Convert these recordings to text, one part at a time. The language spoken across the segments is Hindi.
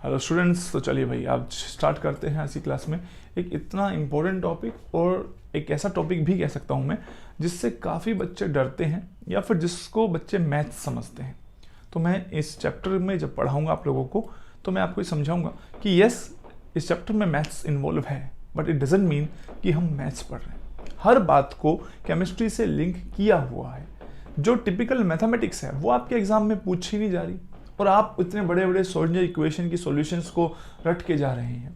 हेलो स्टूडेंट्स, तो चलिए भाई आप स्टार्ट करते हैं ऐसी क्लास में एक इतना इम्पोर्टेंट टॉपिक, और एक ऐसा टॉपिक भी कह सकता हूँ मैं जिससे काफ़ी बच्चे डरते हैं या फिर जिसको बच्चे मैथ्स समझते हैं। तो मैं इस चैप्टर में जब पढ़ाऊँगा आप लोगों को तो मैं आपको समझाऊँगा कि यस, इस चैप्टर में मैथ्स इन्वॉल्व है, बट इट डजेंट मीन कि हम मैथ्स पढ़ रहे हैं। हर बात को केमिस्ट्री से लिंक किया हुआ है। जो टिपिकल मैथमेटिक्स है वो आपके एग्जाम में पूछी नहीं जा रही, और आप इतने बड़े बड़े श्रोडिंगर इक्वेशन की सॉल्यूशंस को रट के जा रहे हैं।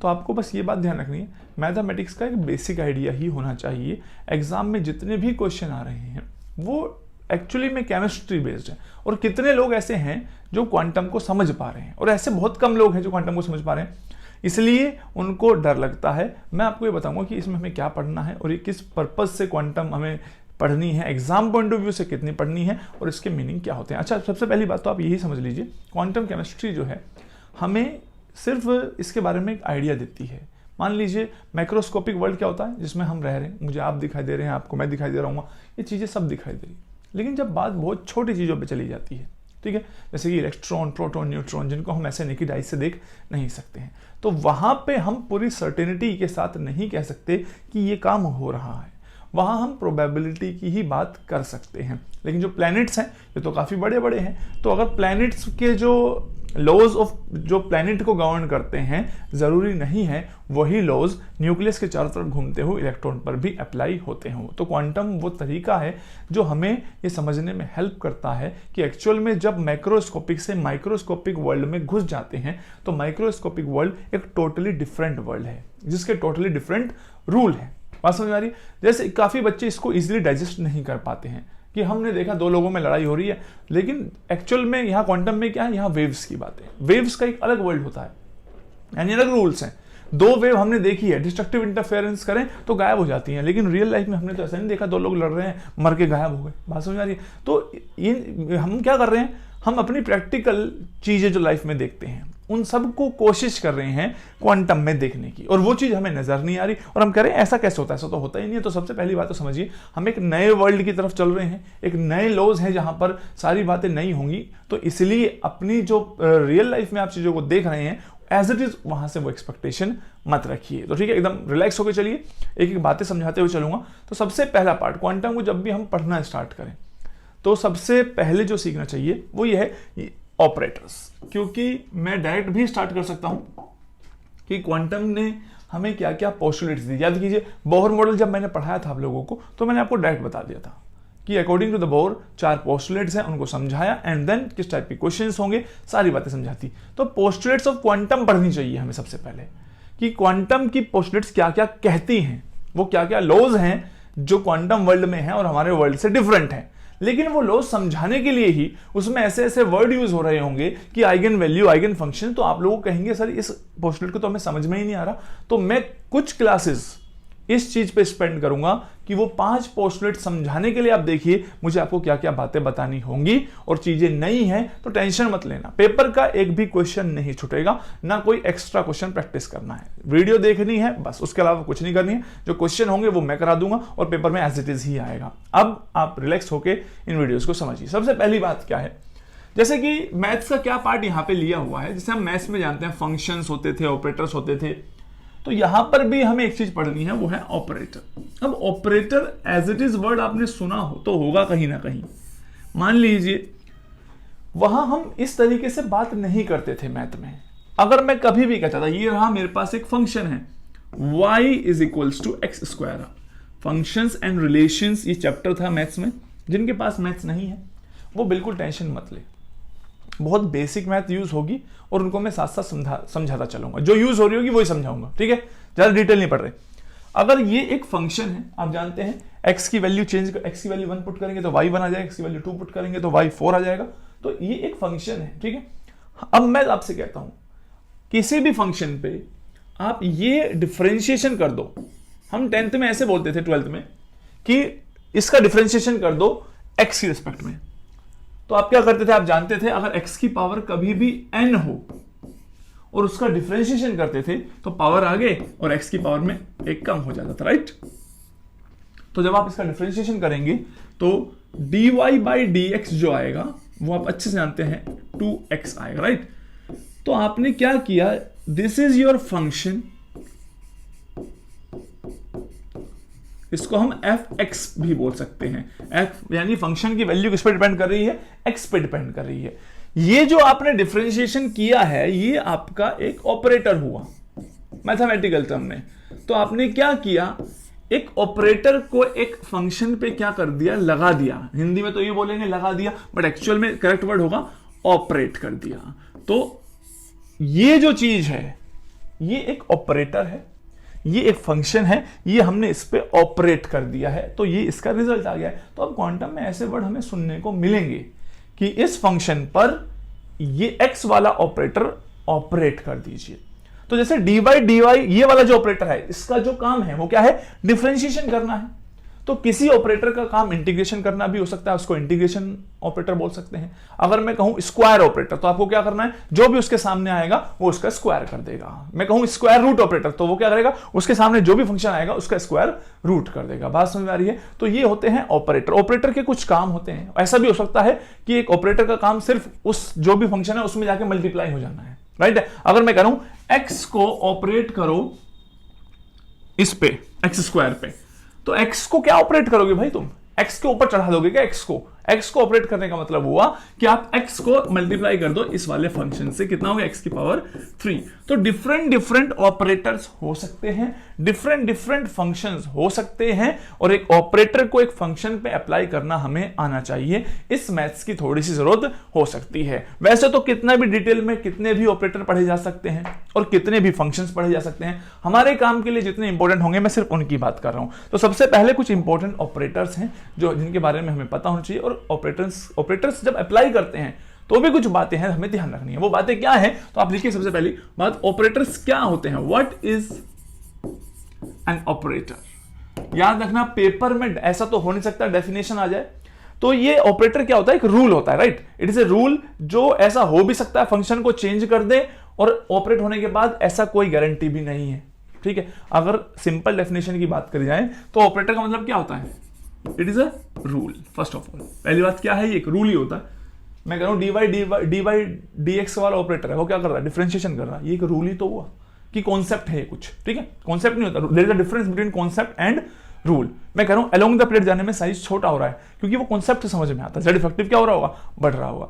तो आपको बस ये बात ध्यान रखनी है, मैथमेटिक्स का एक बेसिक आइडिया ही होना चाहिए। एग्जाम में जितने भी क्वेश्चन आ रहे हैं वो एक्चुअली में केमिस्ट्री बेस्ड है, और कितने लोग ऐसे हैं जो क्वांटम को समझ पा रहे हैं, और ऐसे बहुत कम लोग हैं जो क्वांटम को समझ पा रहे हैं, इसलिए उनको डर लगता है। मैं आपको ये बताऊंगा कि इसमें हमें क्या पढ़ना है और ये किस पर्पज से क्वांटम हमें पढ़नी है, एग्जाम पॉइंट ऑफ व्यू से कितनी पढ़नी है और इसके मीनिंग क्या होते हैं। अच्छा, सबसे पहली बात तो आप यही समझ लीजिए, क्वांटम केमिस्ट्री जो है हमें सिर्फ इसके बारे में एक आइडिया देती है। मान लीजिए माइक्रोस्कोपिक वर्ल्ड क्या होता है, जिसमें हम रह रहे हैं, मुझे आप दिखाई दे रहे हैं, आपको मैं दिखाई दे रहा हूँ, ये चीज़ें सब दिखाई दे रही। लेकिन जब बात बहुत छोटी चीज़ों पर चली जाती है, ठीक है, जैसे कि इलेक्ट्रॉन, प्रोटॉन, न्यूट्रॉन, जिनको हम ऐसे नेकेड आई से देख नहीं सकते हैं, तो वहाँ पे हम पूरी सर्टेनिटी के साथ नहीं कह सकते कि ये काम हो रहा है। वहाँ हम प्रोबेबिलिटी की ही बात कर सकते हैं। लेकिन जो प्लैनेट्स हैं ये तो काफ़ी बड़े बड़े हैं, तो अगर प्लैनेट्स के जो लॉज ऑफ जो प्लैनेट को गवर्न करते हैं ज़रूरी नहीं है वही लॉज न्यूक्लियस के चारों तरफ घूमते हुए इलेक्ट्रॉन पर भी अप्लाई होते हों। तो क्वांटम वो तरीका है जो हमें ये समझने में हेल्प करता है कि एक्चुअल में जब माइक्रोस्कोपिक से माइक्रोस्कोपिक वर्ल्ड में घुस जाते हैं तो माइक्रोस्कोपिक वर्ल्ड एक टोटली डिफरेंट वर्ल्ड है, जिसके टोटली डिफरेंट रूल है। बात समझ आ रही है? जैसे काफ़ी बच्चे इसको इजीली डाइजेस्ट नहीं कर पाते हैं कि हमने देखा दो लोगों में लड़ाई हो रही है, लेकिन एक्चुअल में यहाँ क्वांटम में क्या है, यहाँ वेव्स की बात है। वेव्स का एक अलग वर्ल्ड होता है, यानी अलग रूल्स हैं। दो वेव हमने देखी है, डिस्ट्रक्टिव इंटरफेरेंस करें तो गायब हो जाती हैं, लेकिन रियल लाइफ में हमने तो ऐसा नहीं देखा, दो लोग लड़ रहे हैं मर के गायब हो गए। बात समझ आ रही है? तो ये हम क्या कर रहे हैं, हम अपनी प्रैक्टिकल चीज़ें जो लाइफ में देखते हैं उन सब को कोशिश कर रहे हैं क्वांटम में देखने की, और वो चीज़ हमें नज़र नहीं आ रही, और हम कह रहे हैं ऐसा कैसे होता है, ऐसा तो होता ही नहीं है। तो सबसे पहली बात तो समझिए, हम एक नए वर्ल्ड की तरफ चल रहे हैं, एक नए लॉज हैं जहाँ पर सारी बातें नई होंगी। तो इसलिए अपनी जो रियल लाइफ में आप चीज़ों को देख रहे हैं एज इट इज़, वहाँ से वो एक्सपेक्टेशन मत रखिए। तो ठीक है, एकदम रिलैक्स होकर चलिए, एक एक बातें समझाते हुए चलूँगा। तो सबसे पहला पार्ट, क्वांटम को जब भी हम पढ़ना स्टार्ट करें तो सबसे पहले जो सीखना चाहिए वो ये है ऑपरेटर्स, क्योंकि मैं डायरेक्ट भी स्टार्ट कर सकता हूं कि क्वांटम ने हमें क्या क्या पोस्टुलेट्स दी। याद कीजिए, बोहर मॉडल जब मैंने पढ़ाया था आप लोगों को तो मैंने आपको डायरेक्ट बता दिया था कि according to the Bohr 4 postulates हैं, उनको समझाया, एंड देन किस टाइप के क्वेश्चंस होंगे, सारी बातें समझाती। तो पोस्टुलेट्स ऑफ क्वांटम पढ़नी चाहिए हमें सबसे पहले, कि क्वांटम की पोस्टुलेट्स क्या क्या कहती हैं, वो क्या क्या लॉज हैं जो क्वांटम वर्ल्ड में हैं और हमारे वर्ल्ड से डिफरेंट हैं। लेकिन वो लॉज समझाने के लिए ही उसमें ऐसे ऐसे वर्ड यूज हो रहे होंगे कि आइगन वैल्यू, आइगन फंक्शन, तो आप लोग कहेंगे सर इस पोस्टुलेट को तो हमें समझ में ही नहीं आ रहा। तो मैं कुछ क्लासेस इस चीज पे स्पेंड करूंगा कि वो 5 पोस्टुलेट समझाने के लिए आप देखिए मुझे आपको क्या क्या बातें बतानी होंगी, और चीजें नई हैं तो टेंशन मत लेना, पेपर का एक भी क्वेश्चन नहीं छूटेगा, ना कोई एक्स्ट्रा क्वेश्चन प्रैक्टिस करना है, वीडियो देखनी है बस, उसके अलावा कुछ नहीं करनी है। जो क्वेश्चन होंगे वो मैं करा दूंगा और पेपर में एज इट इज ही आएगा। अब आप रिलैक्स होकर इन वीडियोज को समझिए। सबसे पहली बात क्या है, जैसे कि मैथ्स का क्या पार्ट यहाँ पे लिया हुआ है, जैसे हम मैथ्स में जानते हैं फंक्शंस होते थे, ऑपरेटर्स होते थे, तो यहां पर भी हमें एक चीज पढ़नी है, वो है ऑपरेटर। अब operator as it is word आपने सुना हो तो होगा कहीं ना कहीं। मान लीजिए वहां हम इस तरीके से बात नहीं करते थे मैथ में। अगर मैं कभी भी कहता था ये रहा मेरे पास एक फंक्शन है y is equals to x square, functions and relations, ये चैप्टर था मैथ्स में। जिनके पास मैथ्स नहीं है वो बिल्कुल टेंशन मत ले, बहुत बेसिक मैथ यूज होगी और उनको मैं साथ साथ समझाता चलूंगा, जो यूज हो रही होगी वही समझाऊंगा, ठीक है, ज्यादा डिटेल नहीं पढ़ रहे। अगर ये एक फंक्शन है, आप जानते हैं x की वैल्यू चेंज, x की वैल्यू 1 पुट करेंगे तो y 1 आ जाएगा, x की वैल्यू 2 पुट करेंगे तो y 4 आ जाएगा। तो ये एक फंक्शन है, ठीक है। अब मैं आपसे कहता हूं किसी भी फंक्शन पे आप ये डिफरेंशिएशन कर दो, हम 10th में ऐसे बोलते थे, 12th में, कि इसका डिफरेंशिएशन कर दो x की रिस्पेक्ट में। तो आप क्या करते थे, आप जानते थे अगर x की पावर कभी भी n हो और उसका डिफरेंशिएशन करते थे तो पावर आगे और x की पावर में एक कम हो जाता था, राइट। तो जब आप इसका डिफरेंशिएशन करेंगे तो dy by dx जो आएगा वो आप अच्छे से जानते हैं 2x आएगा, राइट। तो आपने क्या किया, दिस इज योर फंक्शन, इसको हम एफ एक्स भी बोल सकते हैं। एफ यानी फंक्शन की वैल्यू किस पे डिपेंड कर रही है, एक्स पे डिपेंड कर रही है। ये जो आपने डिफरेंशिएशन किया है ये आपका एक ऑपरेटर हुआ मैथमेटिकल टर्म में। तो आपने क्या किया, एक ऑपरेटर को एक फंक्शन पे क्या कर दिया, लगा दिया। हिंदी में तो ये बोलेंगे लगा दिया, बट एक्चुअल में करेक्ट वर्ड होगा ऑपरेट कर दिया। तो ये जो चीज है ये एक ऑपरेटर है, ये एक फंक्शन है, ये हमने इस पे ऑपरेट कर दिया है, तो ये इसका रिजल्ट आ गया है। तो अब क्वांटम में ऐसे वर्ड हमें सुनने को मिलेंगे कि इस फंक्शन पर ये x वाला ऑपरेटर ऑपरेट कर दीजिए। तो जैसे dy dy ये वाला जो ऑपरेटर है इसका जो काम है वो क्या है, डिफरेंशिएशन करना है। तो किसी ऑपरेटर का काम इंटीग्रेशन करना भी हो सकता है, उसको इंटीग्रेशन ऑपरेटर बोल सकते हैं। अगर मैं कहूं स्क्वायर ऑपरेटर तो आपको क्या करना है, जो भी उसके सामने आएगा वो उसका स्क्वायर कर देगा। मैं कहूं स्क्वायर रूट ऑपरेटर तो वो क्या करेगा, उसके सामने जो भी फंक्शन आएगा उसका स्क्वायर रूट कर देगा। बात समझ में आ रही है। तो ये होते हैं ऑपरेटर। ऑपरेटर के कुछ काम होते हैं। ऐसा भी हो सकता है कि एक ऑपरेटर का काम सिर्फ उस जो भी फंक्शन है उसमें जाके मल्टीप्लाई हो जाना है, राइट। अगर मैं कह रहा हूं एक्स को ऑपरेट करो इस पे एक्स स्क्वायर पे, तो x को क्या ऑपरेट करोगे भाई, तुम x के ऊपर चढ़ा दोगे क्या x को ऑपरेट करने का मतलब हुआ कि आप x को मल्टीप्लाई कर दो इस वाले फंक्शन से, कितना होगा x की पावर 3। तो डिफरेंट ऑपरेटर्स हो सकते हैं, डिफरेंट फंक्शंस हो सकते हैं, और एक ऑपरेटर को एक फंक्शन पे अप्लाई करना हमें आना चाहिए। इस मैथ्स की थोड़ी सी जरूरत हो सकती है। वैसे तो कितना भी डिटेल में कितने भी ऑपरेटर पढ़े जा सकते हैं और कितने भी फंक्शंस पढ़े जा सकते हैं, हमारे काम के लिए जितने इंपॉर्टेंट होंगे मैं सिर्फ उनकी बात कर रहा हूं। तो सबसे पहले कुछ इंपॉर्टेंट ऑपरेटर्स हैं जो जिनके बारे में हमें पता होना चाहिए, और ऑपरेटर्स जब अप्लाई करते हैं तो भी कुछ बातें हैं हमें ध्यान रखनी है। वो बातें क्या है, तो आप लिखिए सबसे पहली बात, ऑपरेटर्स क्या होते हैं। What is an operator. याद रखना पेपर में ऐसा तो हो नहीं सकता डेफिनेशन आ जाए। तो ये ऑपरेटर क्या होता है, एक रूल होता है, right. It is a rule जो ऐसा हो भी सकता है फंक्शन को चेंज कर दे, और ऑपरेट होने के बाद ऐसा कोई गारंटी भी नहीं है, ठीक है। अगर सिंपल डेफिनेशन की बात करी जाए तो ऑपरेटर का मतलब क्या होता है, it is a rule. First of all पहली बात क्या है, ये एक रूल ही होता है। मैं कह रहा हूं dy dx वाला ऑपरेटर है, वो क्या कर रहा है, डिफरेंशिएशन कर रहा है। ये एक रूल ही तो हुआ कि कॉन्सेप्ट है कुछ, ठीक है। कॉन्सेप्ट नहीं होता, there is a difference between concept and rule. मैं कह रहा हूं अलोंग द प्लेट जाने में साइज छोटा हो रहा है क्योंकि वो कॉन्सेप्ट समझ में आता है। जेड इफेक्टिव क्या हो रहा होगा, बढ़ रहा होगा।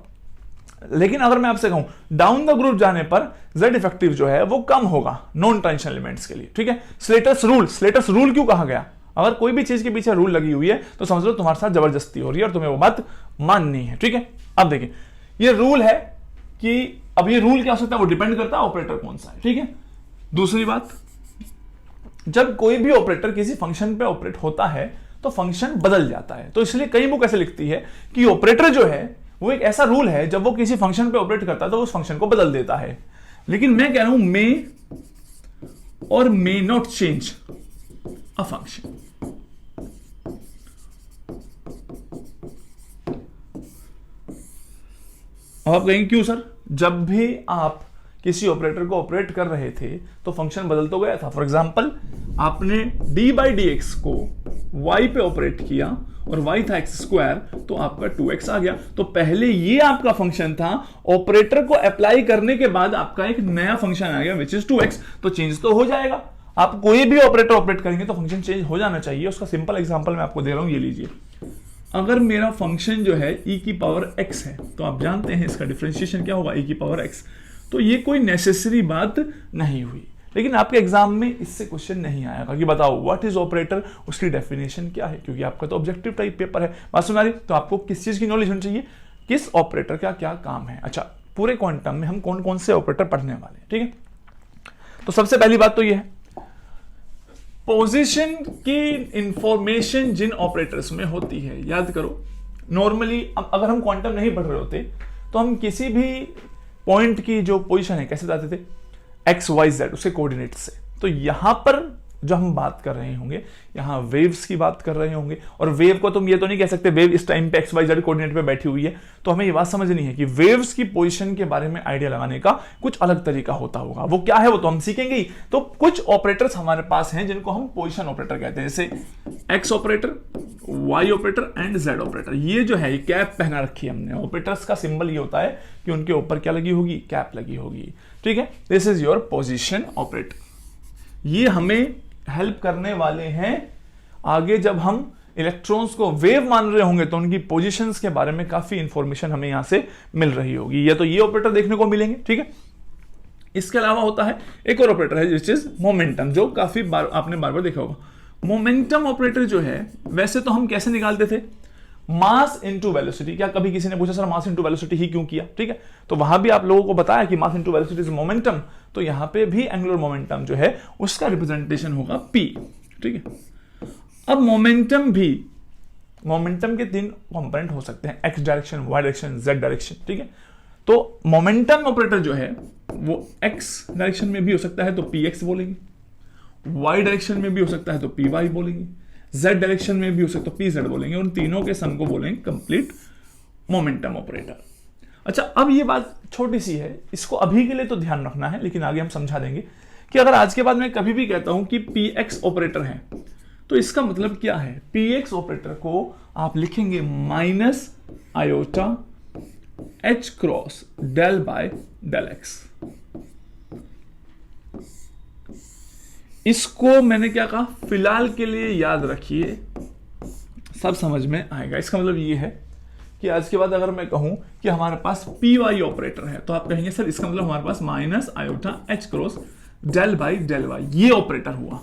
लेकिन अगर मैं आपसे कहूं डाउन द ग्रुप जाने पर जेड इफेक्टिव जो है वो कम होगा नॉन ट्रांजिशन एलिमेंट्स के लिए, ठीक है। स्लेटर्स रूल क्यों कहा गया, अगर कोई भी चीज के पीछे रूल लगी हुई है तो समझ लो तुम्हारे साथ जबरदस्ती हो रही है और तुम्हें वो बात माननी है, ठीक है। अब देखिए ये रूल है कि अब ये रूल क्या हो सकता है, वो डिपेंड करता है ऑपरेटर कौन सा है, ठीक है। दूसरी बात, जब कोई भी ऑपरेटर किसी फंक्शन पे ऑपरेट होता है तो फंक्शन बदल जाता है। तो इसलिए कई बुक ऐसे लिखती है कि ऑपरेटर जो है वो एक ऐसा रूल है, जब वो किसी फंक्शन पे ऑपरेट करता है तो उस फंक्शन को बदल देता है। लेकिन मैं कह रहा हूं मे और may not change a function. अब आप कहेंगे क्यों सर, जब भी आप किसी ऑपरेटर को ऑपरेट कर रहे थे तो फंक्शन बदल तो गया था। फॉर एग्जांपल आपने डी बाई डी एक्स को y पे ऑपरेट किया और y था एक्स स्क्वायर, तो आपका 2x आ गया। तो पहले ये आपका फंक्शन था, ऑपरेटर को अप्लाई करने के बाद आपका एक नया फंक्शन आ गया विच इज 2x, तो चेंज तो हो जाएगा। आप कोई भी ऑपरेटर ऑपरेट करेंगे तो फंक्शन चेंज हो जाना चाहिए। उसका सिंपल एग्जांपल मैं आपको दे रहा हूं, ये लीजिए। अगर मेरा फंक्शन जो है e की पावर x है तो आप जानते हैं इसका डिफरेंशिएशन क्या होगा, e की पावर x। तो ये कोई नेसेसरी बात नहीं हुई, लेकिन आपके एग्जाम में इससे क्वेश्चन नहीं आएगा कि बताओ व्हाट इज ऑपरेटर, उसकी डेफिनेशन क्या है, क्योंकि आपका तो ऑब्जेक्टिव टाइप पेपर है। बात सुना रही, तो आपको किस चीज की नॉलेज होनी चाहिए, किस ऑपरेटर का क्या काम है। अच्छा, पूरे क्वांटम में हम कौन कौन से ऑपरेटर पढ़ने वाले हैं, ठीक है। तो सबसे पहली बात तो ये है, पोजीशन की इंफॉर्मेशन जिन ऑपरेटर्स में होती है, याद करो नॉर्मली अगर हम क्वांटम नहीं पढ़ रहे होते तो हम किसी भी पॉइंट की जो पोजीशन है कैसे बताते थे, एक्स वाई जेड उसके कोऑर्डिनेट से। तो यहां पर जो हम बात कर रहे होंगे यहाँ वेव्स की बात कर रहे होंगे, और वेव को तुम ये तो नहीं कह सकते वेव इस टाइम पे एक्स वाई जेड कोऑर्डिनेट पे बैठी हुई है। तो हमें ये बात समझनी है कि वेव्स की पोजीशन के बारे में आइडिया लगाने का कुछ अलग तरीका होता होगा। वो क्या है वो तो हम सीखेंगे ही। तो कुछ ऑपरेटर्स हमारे पास हैं जिनको हम पोजीशन ऑपरेटर कहते हैं, जैसे x operator, y operator and z operator. ये जो है ये कैप पहना रखी है हमने। ऑपरेटर्स का सिंबल ये होता है कि उनके ऊपर क्या लगी होगी, कैप लगी होगी। ठीक है, this is your position operator. ये हमें हेल्प करने वाले हैं आगे जब हम इलेक्ट्रॉन्स को वेव मान रहे होंगे तो उनकी पोजीशंस के बारे में काफी इंफॉर्मेशन हमें यहां से मिल रही होगी। या तो ये ऑपरेटर देखने को मिलेंगे। ठीक है, इसके अलावा होता है एक और ऑपरेटर है विच इज मोमेंटम, जो काफी बार आपने बार बार देखा होगा। मोमेंटम ऑपरेटर जो है वैसे तो हम कैसे निकालते थे, मास इनटू वेलोसिटी। क्या कभी किसी ने पूछा सर मास इनटू वेलोसिटी ही क्यों किया? ठीक है, तो वहां भी आप लोगों को बताया कि mass into velocity is momentum. तो यहां पे भी एंगुलर मोमेंटम जो है उसका रिप्रेजेंटेशन होगा P। ठीक है, अब मोमेंटम के 3 कंपोनेंट हो सकते हैं, x direction, y direction, z direction. ठीक है, तो मोमेंटम ऑपरेटर जो है वो एक्स डायरेक्शन में भी हो सकता है तो Px बोलेंगे, वाई डायरेक्शन में भी हो सकता है तो Py बोलेंगे, जेड डायरेक्शन में भी हो सकता है तो Pz बोलेंगे। उन तीनों के सम को बोलेंगे कंप्लीट मोमेंटम ऑपरेटर। अच्छा, अब ये बात छोटी सी है, इसको अभी के लिए तो ध्यान रखना है, लेकिन आगे हम समझा देंगे कि अगर आज के बाद मैं कभी भी कहता हूं कि Px ऑपरेटर है तो इसका मतलब क्या है। Px ऑपरेटर को आप लिखेंगे minus iota H cross del by del x. इसको मैंने क्या कहा, फिलहाल के लिए याद रखिए, सब समझ में आएगा। इसका मतलब ये है कि आज के बाद अगर मैं कहूं कि हमारे पास Py ऑपरेटर है तो आप कहेंगे सर इसका मतलब हमारे पास minus iota H cross del by del y, ये ऑपरेटर हुआ।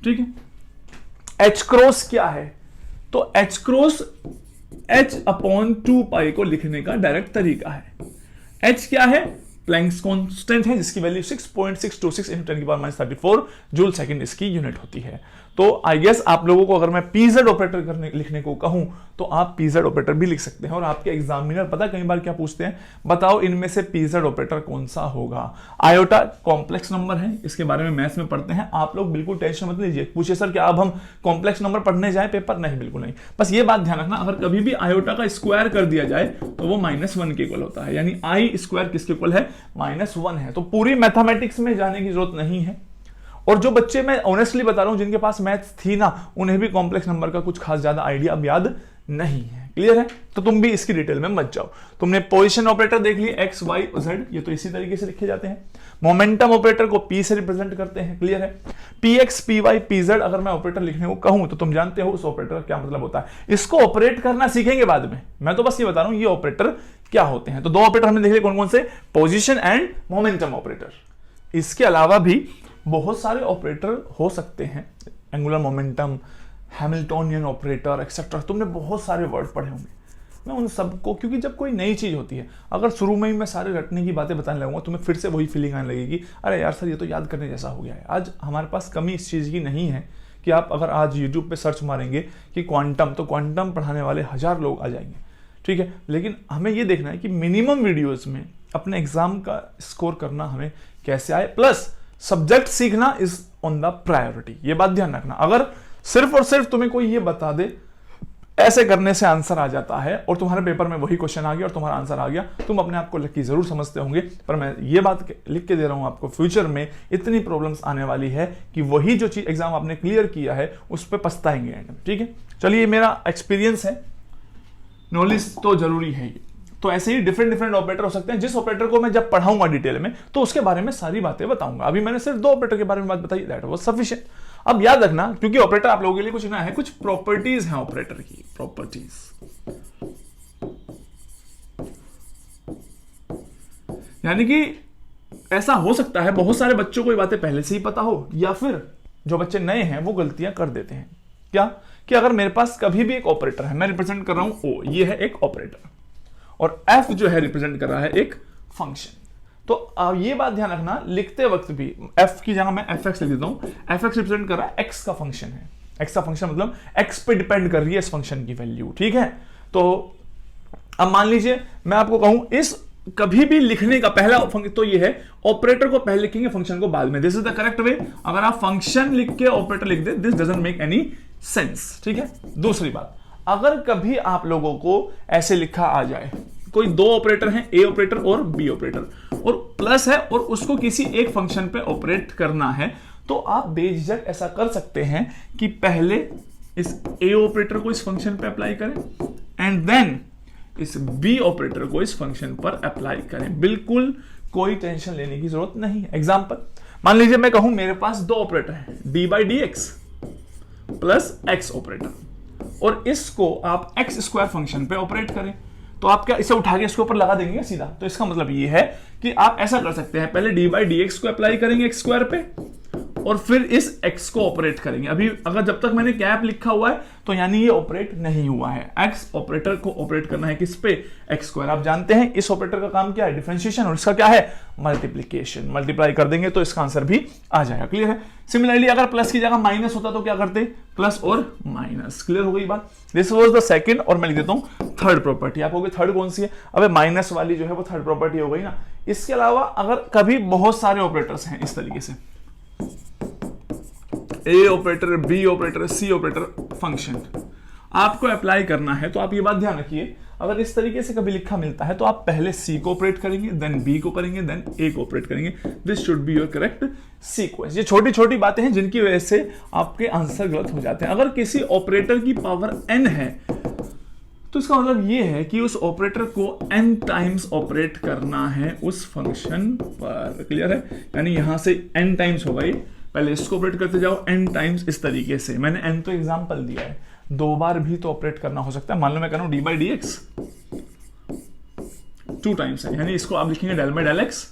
ठीक है, H क्रॉस क्या है, तो H cross H upon 2 pi को लिखने का डायरेक्ट तरीका है। H क्या है, प्लैंक्स कांस्टेंट है जिसकी वैल्यू 6.626 × 10⁻34 जूल सेकंड इसकी यूनिट होती है। तो आई गेस आप लोगों को अगर मैं पीजेड ऑपरेटर लिखने को कहूं तो आप पीजेड ऑपरेटर भी लिख सकते हैं। और आपके एग्जामिनर पता कई बार क्या पूछते हैं, बताओ इनमें से पीजेड ऑपरेटर कौन सा होगा। आयोटा कॉम्प्लेक्स नंबर है, इसके बारे में मैथ्स में पढ़ते हैं, आप लोग बिल्कुल टेंशन मत लीजिए। पूछे सर क्या अब हम कॉम्प्लेक्स नंबर पढ़ने जाए पेपर, नहीं बिल्कुल नहीं। बस ये बात ध्यान रखना, अगर कभी भी आयोटा का स्क्वायर कर दिया जाए तो वो -1 के इक्वल होता है, यानी आई स्क्वायर किसके इक्वल है, -1 है। तो पूरी मैथमेटिक्स में जाने की जरूरत नहीं है। और जो बच्चे, मैं ऑनेस्टली बता रहा हूं, जिनके पास मैथ्स थी ना, उन्हें भी कॉम्प्लेक्स नंबर का कुछ खास ज्यादा आइडिया अब याद नहीं है। क्लियर है, तो तुम भी इसकी डिटेल में मत जाओ। तुमने पोजीशन ऑपरेटर देख लिए, एक्स वाई जेड, ये तो इसी तरीके से लिखे जाते हैं। मोमेंटम ऑपरेटर को P से रिप्रेजेंट करते हैं। क्लियर है, Px Py Pz अगर मैं ऑपरेटर लिखने को कहूं तो तुम जानते हो उस ऑपरेटर का क्या मतलब होता है। इसको ऑपरेट करना सीखेंगे बाद में, मैं तो बस ये बता रहा हूं ये ऑपरेटर क्या होते हैं। तो 2 ऑपरेटर हमने देख लिए, कौन कौन से, पोजीशन एंड मोमेंटम ऑपरेटर। इसके अलावा भी बहुत सारे ऑपरेटर हो सकते हैं, angular momentum, Hamiltonian operator etcetera. तुमने बहुत सारे वर्ड पढ़े होंगे, मैं उन सबको, क्योंकि जब कोई नई चीज होती है, अगर शुरू में ही मैं सारे रटने की बातें बताने लगूंगा तुम्हें फिर से वही फीलिंग आने लगेगी, अरे यार सर ये तो याद करने जैसा हो गया है। आज हमारे पास कमी इस चीज की नहीं है कि आप अगर आज यूट्यूब पे सर्च मारेंगे कि क्वांटम, तो क्वांटम पढ़ाने वाले 1000 लोग आ जाएंगे। ठीक है, लेकिन हमें ये देखना है कि मिनिमम वीडियोज में अपने एग्जाम का स्कोर करना हमें कैसे आए, प्लस सब्जेक्ट सीखना इज ऑन द प्रायोरिटी। ये बात ध्यान रखना। अगर सिर्फ और सिर्फ तुम्हें कोई ये बता दे ऐसे करने से आंसर आ जाता है और तुम्हारे पेपर में वही क्वेश्चन आ गया और तुम्हारा आंसर आ गया, तुम अपने आप को लकी जरूर समझते होंगे, पर मैं ये बात लिख के दे रहा हूं आपको, फ्यूचर में इतनी प्रॉब्लम्स आने वाली है कि वही जो चीज एग्जाम आपने क्लियर किया है उस पर पछताएंगे एंड में। ठीक है, चलिए ये मेरा एक्सपीरियंस है, नॉलेज तो जरूरी है ये। तो ऐसे ही डिफरेंट ऑपरेटर हो सकते हैं, जिस ऑपरेटर को मैं जब पढ़ाऊंगा डिटेल में तो उसके बारे में सारी बातें बताऊंगा। अभी मैंने सिर्फ 2 ऑपरेटर के बारे में बात बताई, दैट वाज सफिशिएंट। अब याद रखना, क्योंकि ऑपरेटर आप लोगों के लिए कुछ ना है, कुछ प्रॉपर्टीज हैं ऑपरेटर की, प्रॉपर्टीज। यानी कि ऐसा हो सकता है बहुत सारे बच्चों को ये बातें पहले से ही पता हो, या फिर जो बच्चे नए हैं वो गलतियां कर देते हैं। क्या कि अगर मेरे पास कभी भी एक ऑपरेटर है, मैं रिप्रेजेंट कर रहा हूं O, ये है एक ऑपरेटर, और F जो है रिप्रेजेंट कर रहा है एक फंक्शन। तो ये बात ध्यान रखना, लिखते वक्त भी F की जगह मैं fx लिख देता हूं, fx रिप्रेजेंट कर रहा है x का फंक्शन है। x का फंक्शन मतलब x पे डिपेंड कर रही है इस फंक्शन की वैल्यू। ठीक है, तो अब मान लीजिए मैं आपको कहूं इस कभी भी लिखने का पहला तो ये है, ऑपरेटर को पहले लिखेंगे, फंक्शन को बाद में। This is the correct way. अगर आप फंक्शन लिख के ऑपरेटर लिख दे, this doesn't make any sense, ठीक है। दूसरी बात, अगर कभी आप लोगों को ऐसे लिखा आ जाए, कोई दो ऑपरेटर हैं, ए ऑपरेटर और बी ऑपरेटर, और प्लस है और उसको किसी एक फंक्शन पे ऑपरेट करना है, तो आप बेझिझक ऐसा कर सकते हैं कि पहले इस ए ऑपरेटर को इस फंक्शन पे अप्लाई करें एंड देन इस बी ऑपरेटर को इस फंक्शन पर अप्लाई करें। बिल्कुल कोई टेंशन लेने की जरूरत नहीं है। एग्जांपल, मान लीजिए मैं कहूं मेरे पास दो ऑपरेटर हैं, D by D x plus x operator, और इसको आप एक्स स्क्वायर फंक्शन पे ऑपरेट करें, तो आप क्या इसे उठा के इसके ऊपर लगा देंगे सीधा? तो इसका मतलब ये है कि आप ऐसा कर सकते हैं, पहले डी बाई डी एक्स को अप्लाई करेंगे एक्स स्क्वायर पे, और फिर इस x को ऑपरेट करेंगे। अभी अगर जब तक मैंने कैप लिखा हुआ है तो यानी ये ऑपरेट नहीं हुआ है। x ऑपरेटर को ऑपरेट करना है किस पे? X square. आप जानते हैं इस ऑपरेटर का काम क्या है? डिफरेंशिएशन, और इसका क्या है? मल्टीप्लीकेशन। मल्टीप्लाई कर देंगे तो इसका आंसर भी आ जाएगा। क्लियर है? सिमिलरली अगर प्लस की जगह माइनस होता तो क्या करते? प्लस और माइनस। क्लियर हो गई बात? दिस वाज द सेकंड, और मैं लिख देता हूं थर्ड प्रॉपर्टी। आप कहोगे थर्ड कौन सी है? अबे माइनस वाली जो है वो थर्ड प्रॉपर्टी हो गई ना। इसके अलावा अगर कभी बहुत सारे ऑपरेटर्स हैं इस तरीके से, a operator, b operator, c operator, function आपको अप्लाई करना है, तो आप ये बात ध्यान रखिए, अगर इस तरीके से कभी लिखा मिलता है तो आप पहले सी को ऑपरेट करेंगे, देन बी को करेंगे, देन ए को ऑपरेट करेंगे। This should be your correct sequence. ये छोटी छोटी बातें हैं जिनकी वजह से आपके आंसर गलत हो जाते हैं। अगर किसी ऑपरेटर की पावर n है तो इसका मतलब ये है कि उस ऑपरेटर को n टाइम्स ऑपरेट करना है उस फंक्शन पर। क्लियर है? यानी यहां से n टाइम्स होगा, ये पहले इसको ऑपरेट करते जाओ n टाइम्स इस तरीके से। मैंने n तो एग्जांपल दिया है, दो बार भी तो ऑपरेट करना हो सकता है। मान लो मैं कह रहा हूं D by D x 2 times है, यानी इसको आप लिखेंगे डेल बाई डेल एक्स।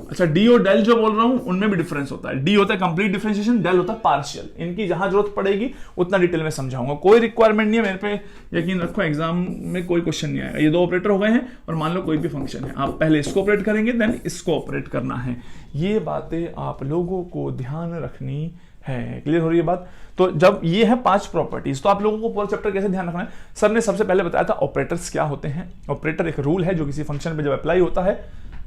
अच्छा, डी और डेल जो बोल रहा हूं उनमें भी डिफरेंस होता है। डी होता है कंप्लीट डिफरेंशिएशन, डेल होता है पार्शियल। इनकी जहां जरूरत पड़ेगी उतना डिटेल में समझाऊंगा। कोई रिक्वायरमेंट नहीं है मेरे पे, यकीन रखो एग्जाम में कोई क्वेश्चन नहीं आएगा। ये दो ऑपरेटर हो गए हैं और मान लो कोई भी फंक्शन है, आप पहले इसको ऑपरेट करेंगे देन इसको ऑपरेट करना है। ये बातें आप लोगों को ध्यान रखनी है। क्लियर हो रही है बात? तो जब ये है 5 प्रॉपर्टीज, तो आप लोगों को पूरा चैप्टर कैसे ध्यान रखना है? सर ने सबसे पहले बताया था ऑपरेटर्स क्या होते हैं। ऑपरेटर एक रूल है जो किसी फंक्शन पे जब अप्लाई होता है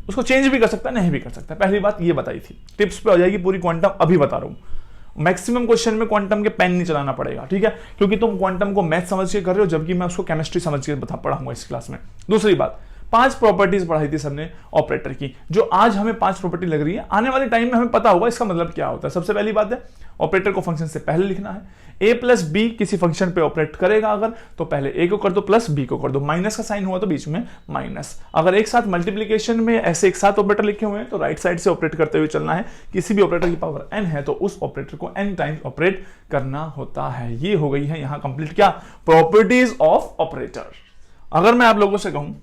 उसको चेंज भी कर सकता है, नहीं भी कर सकता। पहली बात ये बताई थी। टिप्स पे हो जाएगी पूरी क्वांटम, अभी बता रहा हूं। मैक्सिमम क्वेश्चन में क्वांटम के पेन नहीं चलाना पड़ेगा, ठीक है? क्योंकि तुम क्वांटम को मैथ समझ के कर रहे हो, जबकि मैं उसको केमिस्ट्री समझ के पढ़ाऊंगा इस क्लास में। दूसरी बात, 5 प्रॉपर्टीज पढ़ाई थी सबने ऑपरेटर की, जो आज हमें 5 प्रॉपर्टी लग रही है, आने वाले टाइम में हमें पता होगा इसका मतलब क्या होता है। सबसे पहली बात है ऑपरेटर को फंक्शन से पहले लिखना है। ए प्लस बी किसी फंक्शन पे ऑपरेट करेगा अगर, तो पहले ए को कर दो प्लस बी को कर दो। माइनस का साइन हुआ तो बीच में माइनस। अगर एक साथ मल्टीप्लीकेशन में ऐसे एक साथ ऑपरेटर लिखे हुए हैं तो राइट साइड से ऑपरेट करते हुए चलना है। किसी भी ऑपरेटर की पावर n है तो उस ऑपरेटर को n टाइम्स ऑपरेट करना होता है। ये हो गई है यहां कंप्लीट क्या? Properties of operator. अगर मैं आप लोगों से कहूं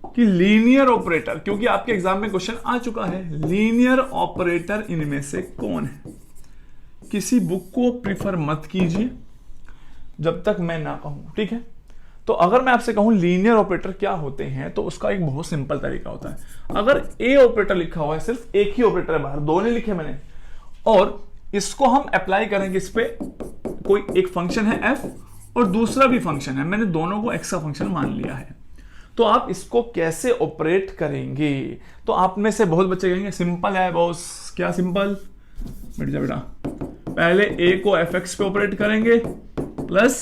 कि लीनियर ऑपरेटर, क्योंकि आपके एग्जाम में क्वेश्चन आ चुका है, लीनियर ऑपरेटर इनमें से कौन है? किसी बुक को प्रिफर मत कीजिए जब तक मैं ना कहूं, ठीक है? तो अगर मैं आपसे कहूं लीनियर ऑपरेटर क्या होते हैं, तो उसका एक बहुत सिंपल तरीका होता है। अगर ए ऑपरेटर लिखा हुआ है, सिर्फ एक ही ऑपरेटर है बाहर, दो नहीं लिखे मैंने, और इसको हम अप्लाई करेंगे इस पे, कोई एक फंक्शन है f और दूसरा भी फंक्शन है, मैंने दोनों को x का फंक्शन मान लिया है, तो आप इसको कैसे ऑपरेट करेंगे? तो आप में से बहुत बच्चे कहेंगे सिंपल है बॉस। क्या सिंपल? बेटा पहले a को fx पे ऑपरेट करेंगे प्लस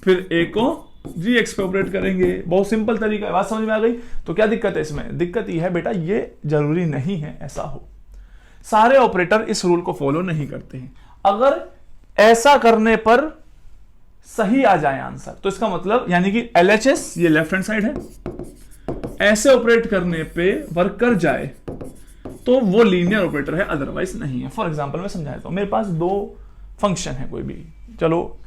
फिर a को gx पे ऑपरेट करेंगे। बहुत सिंपल तरीका है, बात समझ में आ गई? तो क्या दिक्कत है इसमें? दिक्कत यह है बेटा, ये जरूरी नहीं है ऐसा हो। सारे ऑपरेटर इस रूल को फॉलो नहीं करते हैं। अगर ऐसा करने पर सही आ जाए आंसर, तो इसका मतलब यानी कि LHS ये लेफ्ट हैंड साइड है, ऐसे ऑपरेट करने पे वर्क कर जाए तो वो लीनियर ऑपरेटर है, अदरवाइज नहीं है। फॉर एग्जांपल मैं समझाया तो मेरे पास 2 फंक्शन है कोई भी, चलो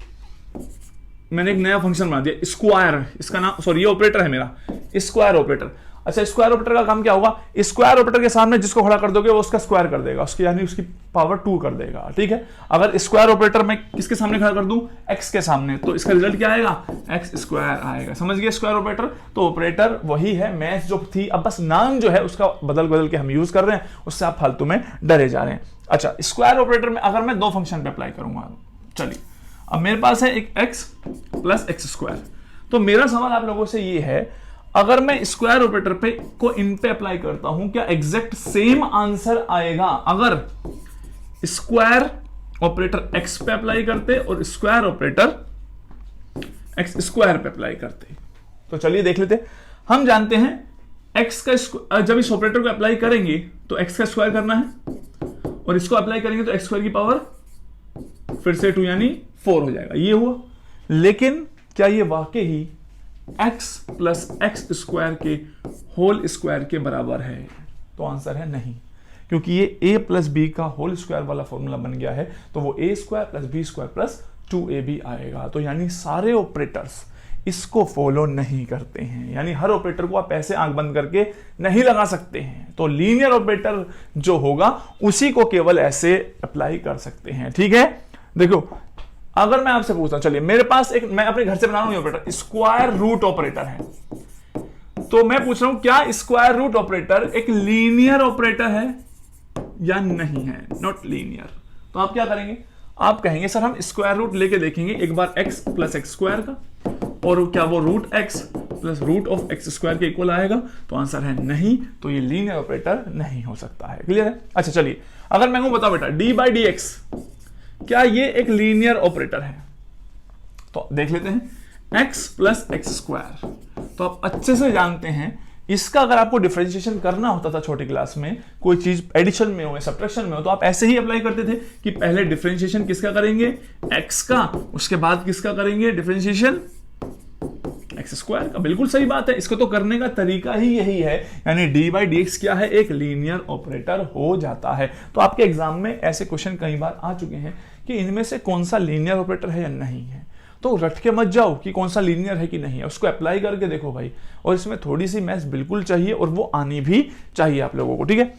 मैंने एक नया फंक्शन बना दिया स्क्वायर, इसका नाम, सॉरी ये ऑपरेटर है मेरा स्क्वायर ऑपरेटर। अच्छा, स्क्वायर ऑपरेटर का काम क्या होगा? स्क्वायर ऑपरेटर के सामने जिसको खड़ा कर दोगे वो उसका स्क्वायर कर देगा, उसकी यानी उसकी पावर 2 कर देगा, ठीक है? अगर स्क्वायर ऑपरेटर मैं किसके सामने खड़ा कर दूं? x के सामने, तो इसका रिजल्ट क्या आएगा? x स्क्वायर आएगा। समझ गए स्क्वायर ऑपरेटर? तो ऑपरेटर वही है, मैथ जो थी, अब बस नाम जो है उसका बदल के हम यूज कर रहे हैं, उससे आप फालतू में डरे जा रहे हैं। अच्छा, स्क्वायर ऑपरेटर में अगर मैं 2 फंक्शन पे अप्लाई करूंगा, चलिए अब मेरे पास है एक x प्लस एक्स स्क्वायर। तो मेरा सवाल आप लोगों से ये है, अगर मैं स्क्वायर ऑपरेटर पे को इन पे अप्लाई करता हूं, क्या एग्जैक्ट सेम आंसर आएगा अगर स्क्वायर ऑपरेटर एक्स पे अप्लाई करते और स्क्वायर ऑपरेटर एक्स स्क्वायर पे अप्लाई करते? तो चलिए देख लेते। हम जानते हैं एक्स का जब इस ऑपरेटर को अप्लाई करेंगे तो एक्स का स्क्वायर करना है, और इसको अप्लाई करेंगे तो एक्स स्क्वायर की पावर फिर से 2 यानी 4 हो जाएगा। ये हुआ। लेकिन क्या ये वाकई ही x प्लस एक्स स्क्वायर के होल स्क्वायर के बराबर है? तो आंसर है नहीं, क्योंकि ये a प्लस बी का होल स्क्वायर वाला फॉर्मूला बन गया है, तो वो a square plus b square plus 2ab आएगा। तो यानी सारे ऑपरेटर्स इसको फॉलो नहीं करते हैं, यानी हर ऑपरेटर को आप ऐसे आंख बंद करके नहीं लगा सकते हैं। तो लीनियर ऑपरेटर जो होगा उसी को केवल ऐसे अप्लाई कर सकते हैं। ठीक है, देखो अगर मैं आपसे पूछता हूं, चलिए मेरे पास एक, मैं अपने घर से बना रहा हूं ऑपरेटर, स्क्वायर रूट ऑपरेटर है, तो मैं पूछ रहा हूं क्या स्क्वायर रूट ऑपरेटर एक लीनियर ऑपरेटर है या नहीं है? Not linear. तो आप क्या करेंगे? आप कहेंगे सर हम स्क्वायर रूट लेके देखेंगे एक बार x प्लस एक्स स्क्वायर का, और क्या वो root x plus root of x square के इक्वल आएगा? तो आंसर है नहीं, तो ये लीनियर ऑपरेटर नहीं हो सकता है। क्लियर है? अच्छा चलिए, अगर मैं बताओ बेटा डी बाई डी एक्स, क्या ये एक लीनियर ऑपरेटर है? तो देख लेते हैं x प्लस एक्स स्क्वायर, तो आप अच्छे से जानते हैं इसका अगर आपको डिफरेंशिएशन करना होता था छोटी क्लास में, कोई चीज एडिशन में हो या सब्ट्रैक्शन में हो, तो आप ऐसे ही अप्लाई करते थे कि पहले डिफरेंशिएशन किसका करेंगे? x का, उसके बाद किसका करेंगे डिफरेंशिएशन? एक्स स्क्वायर का। बिल्कुल सही बात है, इसको तो करने का तरीका ही यही है, यानी डी बाई डी एक्स क्या है? एक लीनियर ऑपरेटर हो जाता है। तो आपके एग्जाम में ऐसे क्वेश्चन कई बार आ चुके हैं कि इनमें से कौन सा लीनियर ऑपरेटर है या नहीं है, तो रट के मत जाओ कि कौन सा लीनियर है कि नहीं है, उसको अप्लाई करके देखो भाई। और इसमें थोड़ी सी मैथ्स बिल्कुल चाहिए, और वो आनी भी चाहिए आप लोगों को। ठीक है,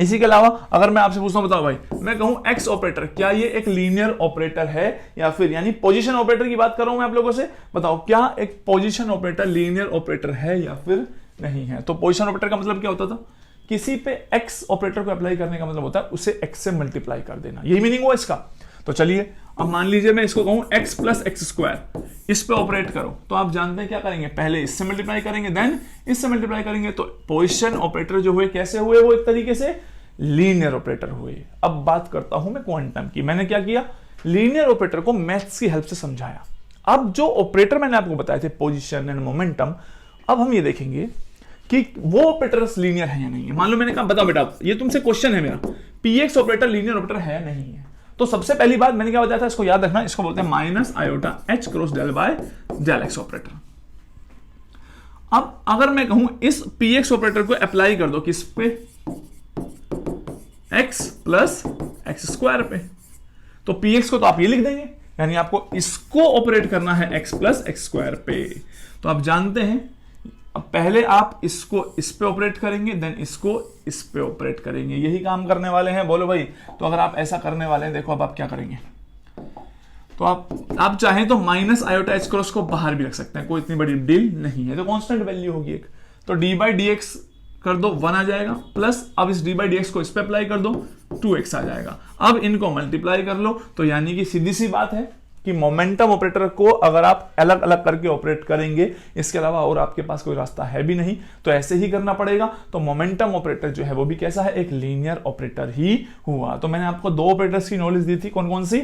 इसी के अलावा अगर मैं आपसे पूछता हूं, बताओ भाई, मैं कहूं एक्स ऑपरेटर, क्या ये एक लीनियर ऑपरेटर है या फिर, यानी पोजीशन ऑपरेटर की बात कर रहा हूं मैं आप लोगों से, बताओ क्या एक पोजीशन ऑपरेटर लीनियर ऑपरेटर है या फिर नहीं है? तो पोजीशन ऑपरेटर का मतलब क्या होता था? किसी पे एक्स ऑपरेटर को अप्लाई करने का मतलब होता है उसे एक्स से मल्टीप्लाई कर देना, यही मीनिंग हुआ इसका। तो चलिए अब मान लीजिए मैं इसको कहूं x प्लस एक्स स्क्वायर, इस पे ऑपरेट करो, तो आप जानते हैं क्या करेंगे? पहले इससे मल्टीप्लाई करेंगे, देन इससे मल्टीप्लाई करेंगे। तो पोजीशन ऑपरेटर जो हुए कैसे हुए? वो एक तरीके से लीनियर ऑपरेटर हुए। अब बात करता हूं मैं क्वांटम की। मैंने क्या किया? लीनियर ऑपरेटर को मैथ्स की हेल्प से समझाया। अब जो ऑपरेटर मैंने आपको बताए थे पोजीशन एंड मोमेंटम, अब हम ये देखेंगे कि वो ऑपरेटर्स लीनियर है या नहीं है। मान लो मैंने कहा बताओ बेटा, ये तुमसे क्वेश्चन है मेरा, px ऑपरेटर लीनियर ऑपरेटर है या नहीं है? तो सबसे पहली बात मैंने क्या बताया था, इसको याद रखना, इसको बोलते हैं minus iota h cross del by del x operator. अब अगर मैं कहूं इस px ऑपरेटर को अप्लाई कर दो किस पे? x प्लस एक्स स्क्वायर पे, तो px को तो आप ये लिख देंगे, यानी आपको इसको ऑपरेट करना है x प्लस एक्स स्क्वायर पे। तो आप जानते हैं अब पहले आप इसको इस पे ऑपरेट करेंगे, देन इसको इस पे ऑपरेट करेंगे, यही काम करने वाले हैं। बोलो भाई, तो अगर आप ऐसा करने वाले हैं, देखो अब आप क्या करेंगे, तो आप चाहें तो माइनस आयोटा एच क्रॉस को बाहर भी रख सकते हैं, कोई इतनी बड़ी डील नहीं है, तो कांस्टेंट वैल्यू होगी एक। तो डी बाई डी एक्स कर दो 1 आ जाएगा, प्लस अब इस डी बाई डी एक्स को इस पे अप्लाई कर दो 2x आ जाएगा। अब इनको मल्टीप्लाई कर लो, तो यानी कि सीधी सी बात है कि मोमेंटम ऑपरेटर को अगर आप अलग अलग करके ऑपरेट करेंगे, इसके अलावा और आपके पास कोई रास्ता है भी नहीं, तो ऐसे ही करना पड़ेगा। तो मोमेंटम ऑपरेटर जो है वो भी कैसा है? एक लीनियर ऑपरेटर ही हुआ। तो मैंने आपको 2 ऑपरेटर्स की नॉलेज दी थी, कौन कौन सी?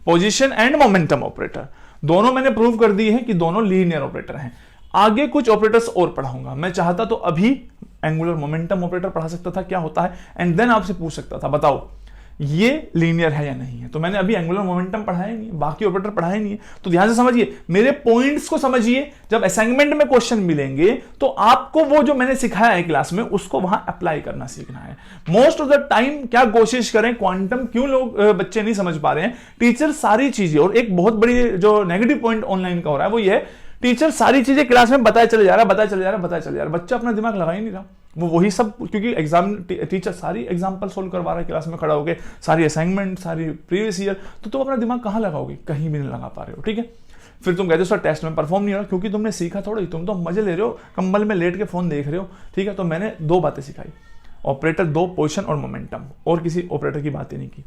Position and momentum operator. दोनों मैंने प्रूव कर दिए हैं कि दोनों लीनियर ऑपरेटर हैं। आगे कुछ ऑपरेटर्स और पढ़ाऊंगा मैं, चाहता तो अभी एंगुलर मोमेंटम ऑपरेटर पढ़ा सकता था, क्या होता है, एंड देन आपसे पूछ सकता था बताओ ये लीनियर है या नहीं है। तो मैंने अभी एंगुलर मोमेंटम पढ़ाया नहीं है, बाकी ऑपरेटर पढ़ाए नहीं है। तो ध्यान से समझिए, मेरे पॉइंट्स को समझिए, जब असाइनमेंट में क्वेश्चन मिलेंगे तो आपको वो जो मैंने सिखाया है क्लास में उसको वहां अप्लाई करना सीखना है। मोस्ट ऑफ द टाइम क्या कोशिश करें, क्वांटम क्यों लोग बच्चे नहीं समझ पा रहे हैं, टीचर सारी चीजें, और एक बहुत बड़ी जो नेगेटिव पॉइंट ऑनलाइन का हो रहा है वो ये है, टीचर सारी चीजें क्लास में बताया चले जा रहा है, बच्चा अपना दिमाग लगा ही नहीं रहा, वो वही सब, क्योंकि एग्जाम टीचर सारी एग्जाम्पल सोल्व करवा रहा है क्लास में खड़ा होकर, सारी असाइनमेंट, सारी प्रीवियस ईयर, तो तुम अपना दिमाग कहां लगाओगे? कहीं भी नहीं लगा पा रहे हो। ठीक है, फिर तुम कहते हो सर टेस्ट में परफॉर्म नहीं हो रहा, क्योंकि तुमने सीखा थोड़ा ही, तुम तो मजे ले रहे हो, कंबल में लेट के फोन देख रहे हो। ठीक है, तो मैंने 2 बातें सिखाई, ऑपरेटर 2, पोजीशन और मोमेंटम, और किसी ऑपरेटर की बात ही नहीं की।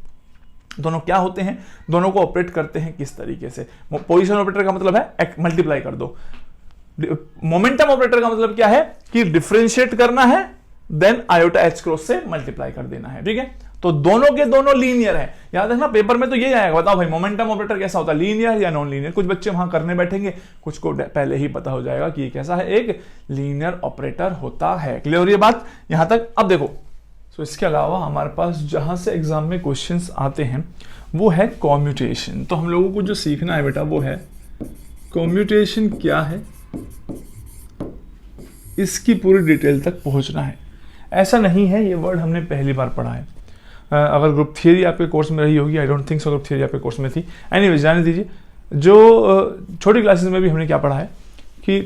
दोनों क्या होते हैं, दोनों को ऑपरेट करते हैं किस तरीके से। पोजीशन ऑपरेटर का मतलब है मल्टीप्लाई कर दो, मोमेंटम ऑपरेटर का मतलब क्या है कि डिफरेंशिएट करना है, देन आयोटा एच क्रॉस से मल्टीप्लाई कर देना है, ठीक है। तो दोनों के दोनों लीनियर है, याद रखना पेपर में तो ये आएगा। बताओ भाई मोमेंटम ऑपरेटर कैसा होता है, लीनियर या नॉन लीनियर। कुछ बच्चे वहां करने बैठेंगे, कुछ को पहले ही पता हो जाएगा कि ये कैसा है, एक लीनियर ऑपरेटर होता है। क्लियर हो रही है बात यहां तक। अब देखो, तो इसके अलावा हमारे पास जहां से एग्जाम में क्वेश्चंस आते हैं वो है कॉम्यूटेशन। तो हम लोगों को जो सीखना है बेटा वो है कॉम्यूटेशन क्या है, इसकी पूरी डिटेल तक पहुंचना है। ऐसा नहीं है ये वर्ड हमने पहली बार पढ़ा है, अगर ग्रुप थियरी आपके कोर्स में रही होगी, I don't think so group theory आपके कोर्स में थी, एनीवेज जाने दीजिए। जो छोटी क्लासेस में भी हमने क्या पढ़ा है कि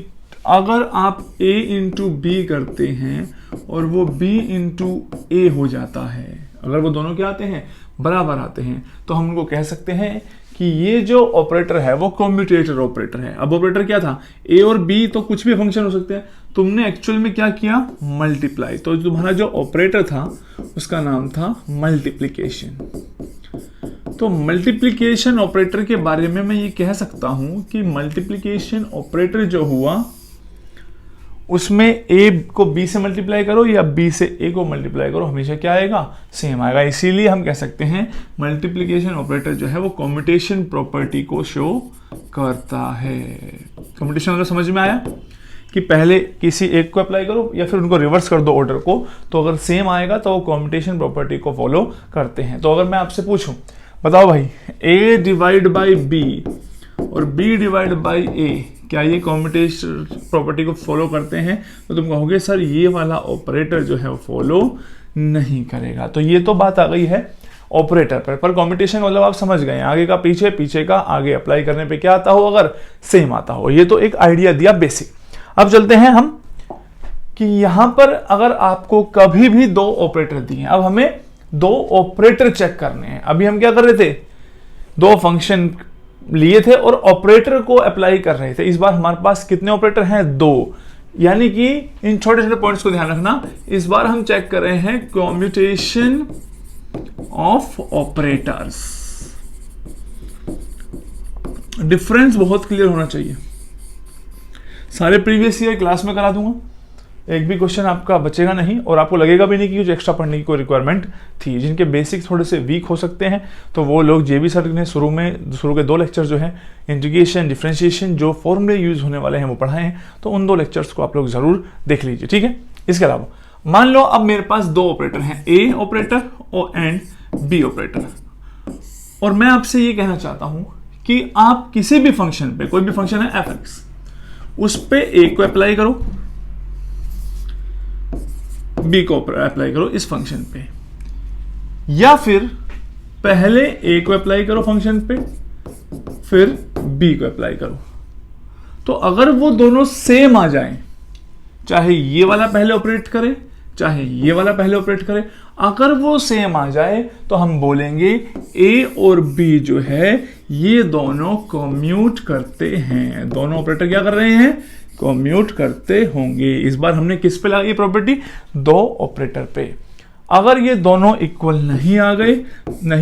अगर आप a इंटू बी करते हैं और वो b इंटू ए हो जाता है, अगर वो दोनों क्या आते हैं, बराबर आते हैं, तो हम उनको कह सकते हैं कि ये जो ऑपरेटर है वो कॉम्यूटेटर ऑपरेटर है। अब ऑपरेटर क्या था, a और b तो कुछ भी फंक्शन हो सकते हैं, तुमने एक्चुअल में क्या किया, मल्टीप्लाई। तो तुम्हारा जो ऑपरेटर था उसका नाम था मल्टीप्लिकेशन। तो मल्टीप्लिकेशन ऑपरेटर के बारे में मैं ये कह सकता हूं कि मल्टीप्लिकेशन ऑपरेटर जो हुआ उसमें a को b से मल्टीप्लाई करो या b से a को मल्टीप्लाई करो, हमेशा क्या आएगा, सेम आएगा। इसीलिए हम कह सकते हैं मल्टीप्लिकेशन ऑपरेटर जो है वो कॉम्यूटेशन प्रॉपर्टी को शो करता है। कॉम्यूटेशन अगर समझ में आया कि पहले किसी एक को अप्लाई करो या फिर उनको रिवर्स कर दो ऑर्डर को, तो अगर सेम आएगा तो वो कॉम्यूटेशन प्रॉपर्टी को फॉलो करते हैं। तो अगर मैं आपसे पूछूं, बताओ भाई a डिवाइड बाई b और b डिवाइड बाई a, क्या ये कॉम्यूटेशन प्रॉपर्टी को फॉलो करते हैं? तो तुम कहोगे सर ये वाला ऑपरेटर जो है वो फॉलो नहीं करेगा। तो ये तो बात आ गई है ऑपरेटर पर कॉम्यूटेशन मतलब आप समझ गए, आगे का पीछे, पीछे का आगे अप्लाई करने पे क्या आता हो, अगर सेम आता हो। ये तो एक आइडिया दिया बेसिक। अब चलते हैं हम कि यहां पर अगर आपको कभी भी दो ऑपरेटर दिए, अब हमें दो ऑपरेटर चेक करने हैं। अभी हम क्या कर रहे थे, दो फंक्शन लिए थे और ऑपरेटर को अप्लाई कर रहे थे। इस बार हमारे पास कितने ऑपरेटर हैं, दो। यानी कि इन छोटे छोटे पॉइंट्स को ध्यान रखना। इस बार हम चेक कर रहे हैं कॉम्यूटेशन ऑफ ऑपरेटर्स। डिफरेंस बहुत क्लियर होना चाहिए। सारे प्रीवियस ईयर क्लास में करा दूंगा, एक भी क्वेश्चन आपका बचेगा नहीं और आपको लगेगा भी नहीं कि कुछ एक्स्ट्रा पढ़ने की कोई रिक्वायरमेंट थी। जिनके बेसिक थोड़े से वीक हो सकते हैं तो वो लोग जेबी सर ने शुरू के 2 लेक्चर जो है इंटीग्रेशन, डिफरेंशिएशन, जो फॉर्मूले यूज होने वाले हैं वो पढ़ाए हैं, तो उन 2 लेक्चर्स को आप लोग जरूर देख लीजिए, ठीक है। इसके अलावा मान लो अब मेरे पास 2 ऑपरेटर हैं, ए ऑपरेटर और एंड बी ऑपरेटर, और मैं आपसे ये कहना चाहता हूं कि आप किसी भी फंक्शन पे, कोई भी फंक्शन है एफ एक्स, उस पे ए को अप्लाई करो, बी को अप्लाई करो इस फंक्शन पे, या फिर पहले ए को अप्लाई करो फंक्शन पे फिर बी को अप्लाई करो। तो अगर वो दोनों सेम आ जाएं, चाहे ये वाला पहले ऑपरेट करे चाहे ये वाला पहले ऑपरेट करे, अगर वो सेम आ जाए तो हम बोलेंगे ए और बी जो है ये दोनों कम्यूट करते हैं। दोनों ऑपरेटर क्या कर रहे हैं, कम्यूट करते होंगे। इस बार हमने किस पे लगाई प्रॉपर्टी, 2 ऑपरेटर पे। अगर ये दोनों इक्वल नहीं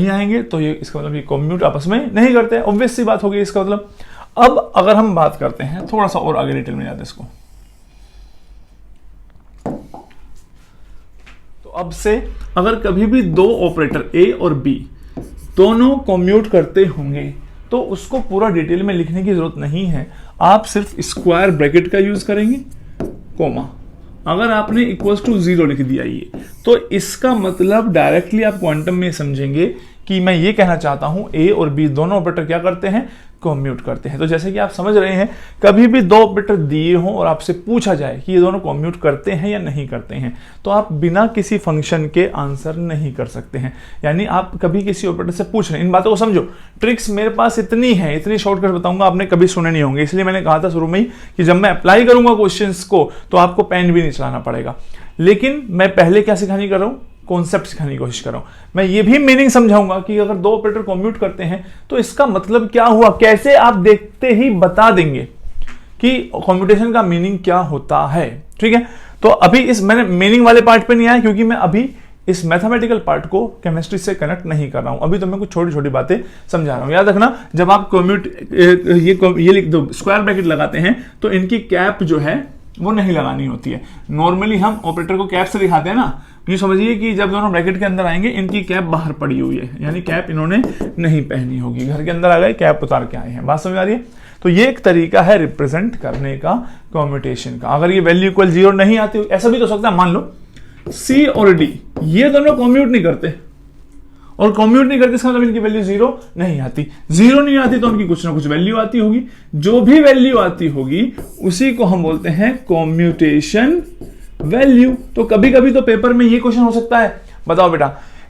आएंगे तो ये इसका मतलब ये कम्यूट आपस में नहीं करते, ऑब्वियस सी बात होगी इसका मतलब। अब अगर हम बात करते हैं थोड़ा सा और आगे डिटेल में जाते हैं इसको, तो अब से अगर कभी भी 2 ऑपरेटर ए और बी दोनों कम्यूट करते होंगे तो उसको पूरा डिटेल में लिखने की जरूरत नहीं है, आप सिर्फ स्क्वायर ब्रैकेट का यूज करेंगे, कोमा। अगर आपने इक्वल्स टू 0 लिख दिया ये, तो इसका मतलब डायरेक्टली आप क्वांटम में समझेंगे कि मैं ये कहना चाहता हूं ए और बी दोनों ऑपरेटर क्या करते हैं, कम्यूट करते हैं। तो जैसे कि आप समझ रहे हैं, कभी भी 2 ऑपरेटर दिए हों और आपसे पूछा जाए कि ये दोनों कम्यूट करते हैं या नहीं करते हैं, तो आप बिना किसी फंक्शन के आंसर नहीं कर सकते हैं। यानी आप कभी किसी ऑपरेटर से पूछ रहे हैं, इन बातों को समझो। ट्रिक्स मेरे पास इतनी है, इतनी शॉर्टकट बताऊंगा, आपने कभी सुने नहीं होंगे। इसलिए मैंने कहा था शुरू में ही कि जब मैं अप्लाई करूंगा क्वेश्चंस को तो आपको पेन भी नहीं चलाना पड़ेगा। लेकिन मैं पहले क्या सिखाने कर रहा हूं, कॉन्सेप्ट सिखाने की कोशिश कर रहा हूं। मैं ये भी मीनिंग समझाऊंगा कि अगर 2 ऑपरेटर कम्यूट करते हैं तो इसका मतलब क्या हुआ, कैसे आप देखते ही बता देंगे कि कम्यूटेशन का मीनिंग क्या होता है, ठीक है। तो अभी मैंने मीनिंग वाले पार्ट पे नहीं आया क्योंकि मैं अभी इस मैथमेटिकल पार्ट को केमिस्ट्री से कनेक्ट नहीं कर रहा हूं। अभी तो मैं कुछ छोटी छोटी बातें समझा रहा हूं। याद रखना, जब आप ये लिख दो, स्क्वायर ब्रैकेट लगाते हैं तो इनकी कैप जो है वो नहीं लगानी होती है। नॉर्मली हम ऑपरेटर को कैप से दिखाते हैं ना, ये समझिए कि जब दोनों ब्रैकेट के अंदर आएंगे इनकी कैप बाहर पड़ी हुई है, यानी कैप इन्होंने नहीं पहनी होगी। घर के अंदर आ गए, कैप उतार के आए हैं। बात समझ आ रही है? तो ये एक तरीका है रिप्रेजेंट करने का कॉम्यूटेशन का। अगर ये वैल्यू इक्वल 0 नहीं आती, ऐसा भी तो सकता है, मान लो C और D ये दोनों कॉम्यूट नहीं करते, और कॉम्यूट नहीं करते इसका मतलब इनकी वैल्यू 0 नहीं आती। 0 नहीं आती तो उनकी कुछ ना कुछ वैल्यू आती होगी। जो भी वैल्यू आती होगी उसी को हम बोलते हैं कॉम्यूटेशन वैल्यू। तो कभी कभी तो पेपर में ये क्वेश्चन हो सकता है, बताओ बेटा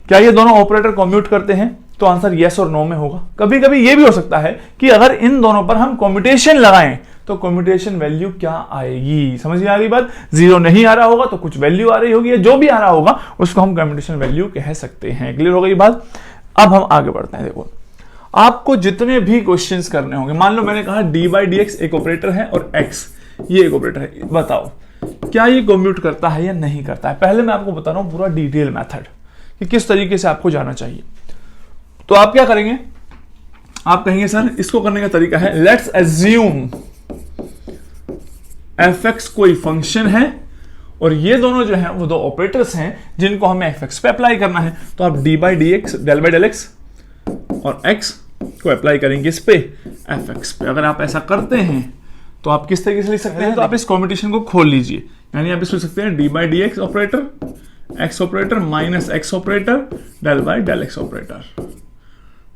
क्या ये दोनों ऑपरेटर कॉम्यूट करते हैं? तो आंसर यस और नो में होगा। कभी कभी ये भी हो सकता है कि अगर इन दोनों पर हम कॉम्यूटेशन लगाएं तो कॉम्यूटेशन वैल्यू क्या आएगी? समझ में आ रही बात? 0 नहीं आ रहा होगा तो कुछ वैल्यू आ रही होगी, या जो भी आ रहा होगा उसको हम कॉम्यूटेशन वैल्यू कह सकते हैं। क्लियर हो गई बात? अब हम आगे बढ़ते हैं। देखो, आपको जितने भी क्वेश्चंस करने होंगे, मान लो मैंने कहा d/dx एक ऑपरेटर है और x ये एक ऑपरेटर है, बताओ क्या ये कॉम्यूट करता है या नहीं करता है? पहले मैं आपको बता रहा हूं पूरा डिटेल मेथड कि किस तरीके से आपको जाना चाहिए। तो आप क्या करेंगे? आप कहेंगे सर इसको करने का तरीका है, लेट्स एज्यूम fx कोई फंक्शन है और ये दोनों जो है वो दो ऑपरेटर्स हैं जिनको हमें fx पे अप्लाई करना है। तो आप d/dx del/x और x को अप्लाई करेंगे इस पे fx पे। अगर आप ऐसा करते हैं तो आप किस तरीके से लिख सकते हैं? तो आप इस कॉम्बिनेशन को खोल लीजिए, यानी आप इसको लिख सकते हैं d/dx operator x operator minus x operator del/x operator.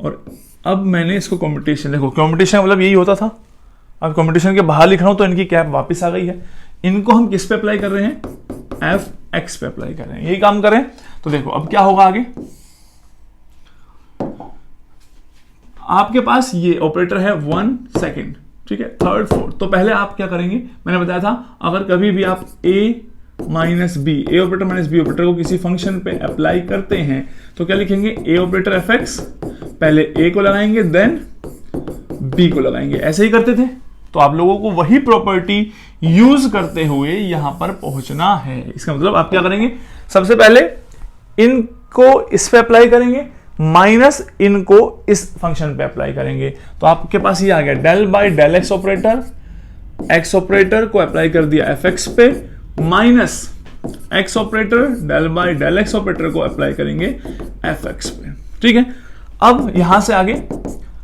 और अब मैंने इसको कॉम्बिनेशन, देखो कॉम्बिनेशन मतलब यही होता था। अब कॉम्बिनेशन के बाहर लिख रहा हूं तो इनकी कैप वापस आ गई है। इनको हम किस पे अप्लाई कर रहे हैं? fx पे अप्लाई कर रहे हैं। यही काम करें तो देखो अब क्या होगा आगे। आपके पास ये ऑपरेटर है 1 सेकेंड, ठीक है, 3rd 4th। तो पहले आप क्या करेंगे? मैंने बताया था अगर कभी भी आप a minus b, a operator minus b operator को किसी फंक्शन पे अप्लाई करते हैं तो क्या लिखेंगे? ए ऑपरेटर fx, पहले a को लगाएंगे देन b को लगाएंगे। ऐसे ही करते थे। तो आप लोगों को वही प्रॉपर्टी यूज करते हुए यहां पर पहुंचना है। इसका मतलब आप क्या करेंगे? सबसे पहले इनको इस पे अप्लाई करेंगे माइनस इनको इस फंक्शन पे अप्लाई करेंगे। तो आपके पास ये आ गया del/x ऑपरेटर, x ऑपरेटर को अप्लाई कर दिया fx पे, minus x operator del/x operator को अप्लाई करेंगे fx पे। ठीक है, अब यहां से आगे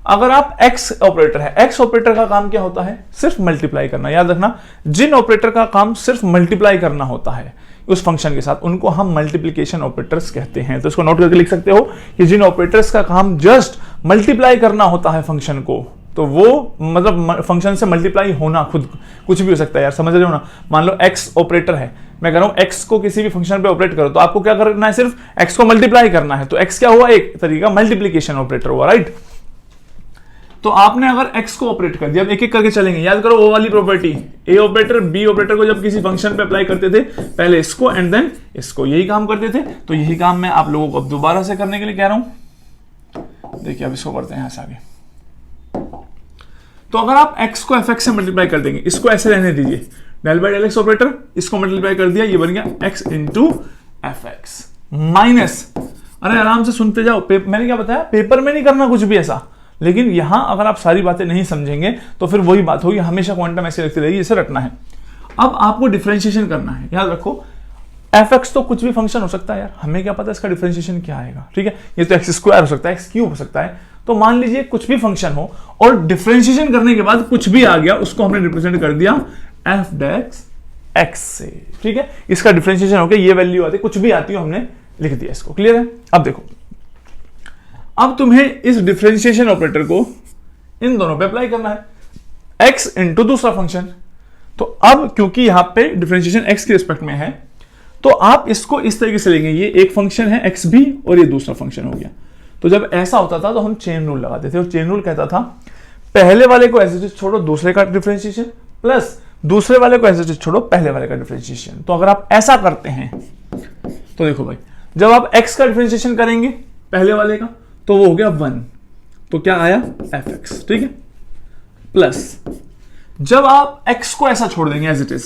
अगर आप x ऑपरेटर है, x ऑपरेटर का काम क्या होता है? सिर्फ मल्टीप्लाई करना। याद रखना, जिन ऑपरेटर का काम सिर्फ मल्टीप्लाई करना होता है उस फंक्शन के साथ, उनको हम मल्टीप्लिकेशन ऑपरेटर्स कहते हैं। तो इसको नोट करके लिख सकते हो कि जिन ऑपरेटर्स का काम जस्ट मल्टीप्लाई करना होता है फंक्शन को, तो वो मतलब फंक्शन से मल्टीप्लाई होना, खुद कुछ भी हो सकता है यार, समझ रहे हो ना। मान लो x ऑपरेटर है, मैं कह रहा हूं x को किसी भी फंक्शन पे ऑपरेट करो, तो आपको क्या करना है? सिर्फ x को मल्टीप्लाई करना है। तो x क्या हुआ? एक तरीका मल्टीप्लिकेशन ऑपरेटर हुआ, राइट। तो आपने अगर x को ऑपरेट कर दिया, अब एक एक करके चलेंगे। याद करो वो वाली property, a operator b operator को जब किसी फंक्शन पे अप्लाई करते थे, पहले इसको एंड देन इसको, यही काम करते थे। तो यही काम मैं आप लोगों को अब दोबारा से करने के लिए कह रहा हूं। देखिए अब इसको करते हैं यहां से आगे। तो अगर आप x को fx से मल्टीप्लाई कर देंगे, इसको ऐसे रहने दीजिए, del/x ऑपरेटर, इसको मल्टीप्लाई कर दिया, ये बन गया x इंटू fx माइनस, अरे आराम से सुनते जाओ, मैंने क्या बताया? पेपर में नहीं करना कुछ भी ऐसा। लेकिन यहां अगर आप सारी बातें नहीं समझेंगे तो फिर वही बात होगी, हमेशा क्वांटम ऐसे लगती रहेगी, इसे रटना है। अब आपको डिफरेंशिएशन करना है। याद रखो fx तो कुछ भी फंक्शन हो सकता है यार, हमें क्या पता इसका डिफरेंशिएशन क्या आएगा? ठीक है, ये तो x² हो सकता है, x³ हो सकता है। तो मान लीजिए कुछ भी फंक्शन हो और डिफरेंशिएशन करने के बाद कुछ भी आ गया, उसको हमने रिप्रेजेंट कर दिया f(x) से। ठीक है, इसका डिफरेंशिएशन हो गया, ये वैल्यू आती, कुछ भी आती हो हमने लिख दिया इसको। क्लियर है? अब देखो, अब तुम्हें इस डिफरेंशिएशन ऑपरेटर को इन दोनों पे अप्लाई करना है, x इंटू दूसरा फंक्शन। तो अब क्योंकि यहां पे डिफरेंशिएशन x के रिस्पेक्ट में है, तो आप इसको इस तरीके से लेंगे, ये एक फंक्शन है x भी और ये दूसरा फंक्शन हो गया। तो जब ऐसा होता था तो हम चेन रूल लगाते थे, और चेन रूल कहता था पहले वाले को एज इट इज छोड़ो दूसरे का डिफरेंशिएशन, प्लस दूसरे वाले को एज इट इज छोड़ो पहले वाले का डिफरेंशिएशन। तो अगर आप ऐसा करते हैं तो देखो भाई, जब आप x का डिफरेंशिएशन करेंगे पहले वाले का तो वो हो गया 1, तो क्या आया? fx। ठीक है, प्लस जब आप x को ऐसा छोड़ देंगे एज इट इज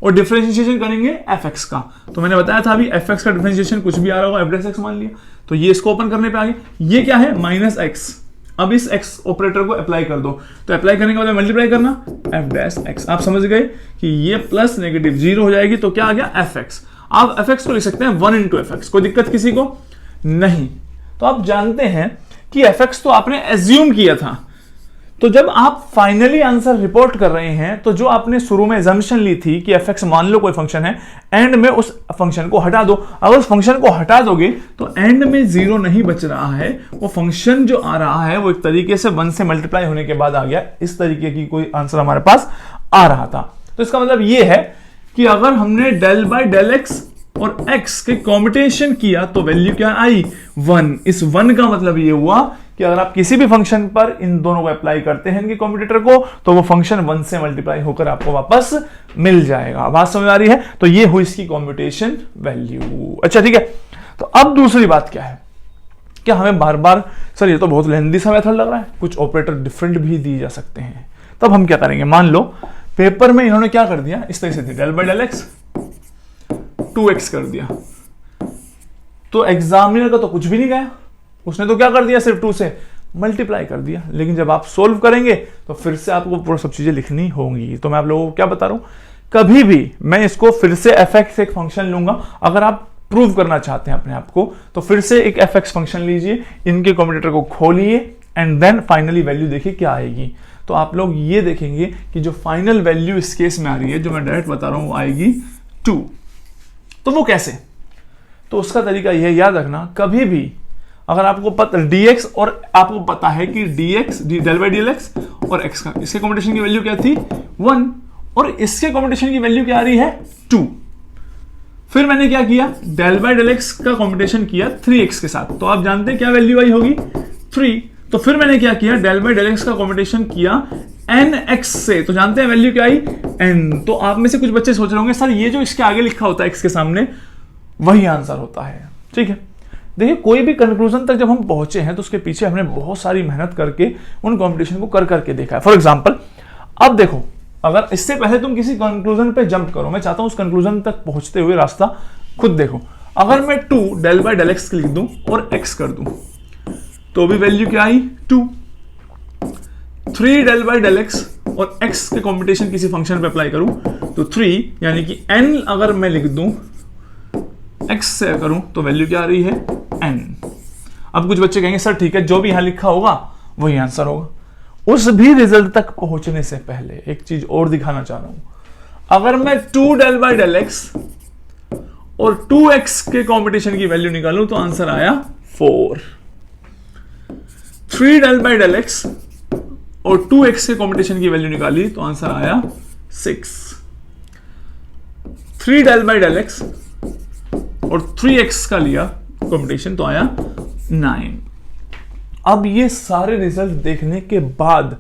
और डिफरेंशिएशन करेंगे एफ एक्स का। तो मैंने बताया था अभी एफ एक्स का डिफरेंशिएशन कुछ भी आ रहा होगा, एफ डैश एक्स मान लिया, तो ये इसको ओपन करने पे आ गया। ये क्या है, माइनस एक्स। अब इस एक्स ऑपरेटर को अप्लाई कर दो, तो अप्लाई करने के बाद मल्टीप्लाई करना एफ डैश एक्स। आप समझ गए कि ये प्लस नेगेटिव जीरो हो जाएगी, तो क्या आ गया एफ एक्स। आप एफ एक्स को लिख सकते हैं 1 इंटू एफ एक्स, कोई दिक्कत किसी को नहीं। तो आप जानते हैं कि एफ एक्स तो आपने एज्यूम किया था, तो जब आप फाइनली आंसर रिपोर्ट कर रहे हैं तो जो आपने शुरू में एजम्पशन ली थी कि एफ एक्स मान लो कोई फंक्शन है, एंड में उस फंक्शन को हटा दो। अगर उस फंक्शन को हटा दोगे तो एंड में जीरो नहीं बच रहा है, वो फंक्शन जो आ रहा है वो एक तरीके से 1 से मल्टीप्लाई होने के बाद आ गया। इस तरीके की कोई आंसर हमारे पास आ रहा था। तो इसका मतलब ये है कि अगर हमने डेल बाय डेल एक्स और x के कॉम्बिनेशन किया तो वैल्यू क्या आई 1। इस 1 का मतलब ये हुआ कि अगर आप किसी भी फंक्शन पर इन दोनों को अप्लाई करते हैं इनके कॉम्बिनेटर को, तो वो फंक्शन 1 से मल्टीप्लाई होकर आपको वापस मिल जाएगा। बात समझ आ रही है? तो ये हुई इसकी कॉम्बिनेशन वैल्यू। अच्छा ठीक है, तो अब दूसरी बात क्या है, क्या हमें बार बार सर ये तो बहुत लेंथी सा मेथड लग रहा है, कुछ ऑपरेटर डिफरेंट भी दिए जा सकते हैं। तब हम क्या करेंगे, मान लो पेपर में इन्होंने क्या कर दिया, इस तरह से del by del x 2x कर दिया, तो एग्जामिनर का तो कुछ भी नहीं गया, उसने तो क्या कर दिया, सिर्फ 2 से मल्टीप्लाई कर दिया। लेकिन जब आप सोल्व करेंगे तो फिर से आपको पूरा सब चीजें लिखनी होंगी। तो मैं आप लोगों को क्या बता रहा हूं, कभी भी मैं इसको फिर से एफ एक्स एक फंक्शन लूंगा। अगर आप प्रूव करना चाहते हैं अपने आप को तो फिर से एक एफ एक्स फंक्शन लीजिए, इनके कॉम्बिनेटर को खोलिए एंड देन फाइनली वैल्यू देखिए क्या आएगी। तो आप लोग ये देखेंगे कि जो फाइनल वैल्यू इस केस में आ रही है, जो मैं डायरेक्ट बता रहा हूं, वो आएगी 2। तो वो कैसे, तो उसका तरीका यह है, याद रखना कभी भी अगर आपको पता dx और आपको पता है कि dx del by del x और x का इसके कॉम्बिनेशन की वैल्यू क्या थी 1 और इसके कॉम्बिनेशन की वैल्यू क्या आ रही है 2। फिर मैंने क्या किया, डेल बाय डेल एक्स का कॉम्बिनेशन किया 3x के साथ, तो आप जानते हैं क्या वैल्यू आई होगी 3। तो फिर मैंने क्या किया, डेल बाय डेल एक्स का कॉम्बिनेशन किया nx से, तो जानते हैं वैल्यू क्या आई n। तो आप में से कुछ बच्चे सोच रहे होंगे सर ये जो इसके आगे लिखा होता है x के सामने वही आंसर होता है। ठीक है, देखिए कोई भी कंक्लूजन तक जब हम पहुंचे हैं तो उसके पीछे हमने बहुत सारी मेहनत करके उन कॉम्पिटिशन को कर करके देखा है। फॉर एग्जाम्पल अब देखो, अगर इससे पहले तुम किसी कंक्लूजन पे जंप करो, मैं चाहता हूं उस कंक्लूजन तक पहुंचते हुए रास्ता खुद देखो। अगर मैं 2 डेल बाय डेल एक्स लिख दूं और x कर दूं तो भी वैल्यू क्या आई 2। 3 डेल बाय डेल एक्स और x के कॉम्बिनेशन किसी फंक्शन पे अप्लाई करूं तो 3 यानी कि n अगर मैं लिख दूं x से करूं तो वैल्यू क्या आ रही है n। अब कुछ बच्चे कहेंगे सर ठीक है जो भी यहां लिखा होगा वही आंसर होगा। उस भी रिजल्ट तक पहुंचने से पहले एक चीज और दिखाना चाह रहा हूं। अगर मैं 2 डेल बाय डेल एक्स और 2x के कॉम्बिनेशन की वैल्यू निकालूं तो आंसर आया 4। 3 डेल बाय डेल एक्स और 2x के कॉम्बिनेशन की वैल्यू निकाली तो आंसर आया 6। 3 डेल बाय डेल एक्स और 3x का लिया कॉम्बिनेशन तो आया 9। अब ये सारे रिजल्ट देखने के बाद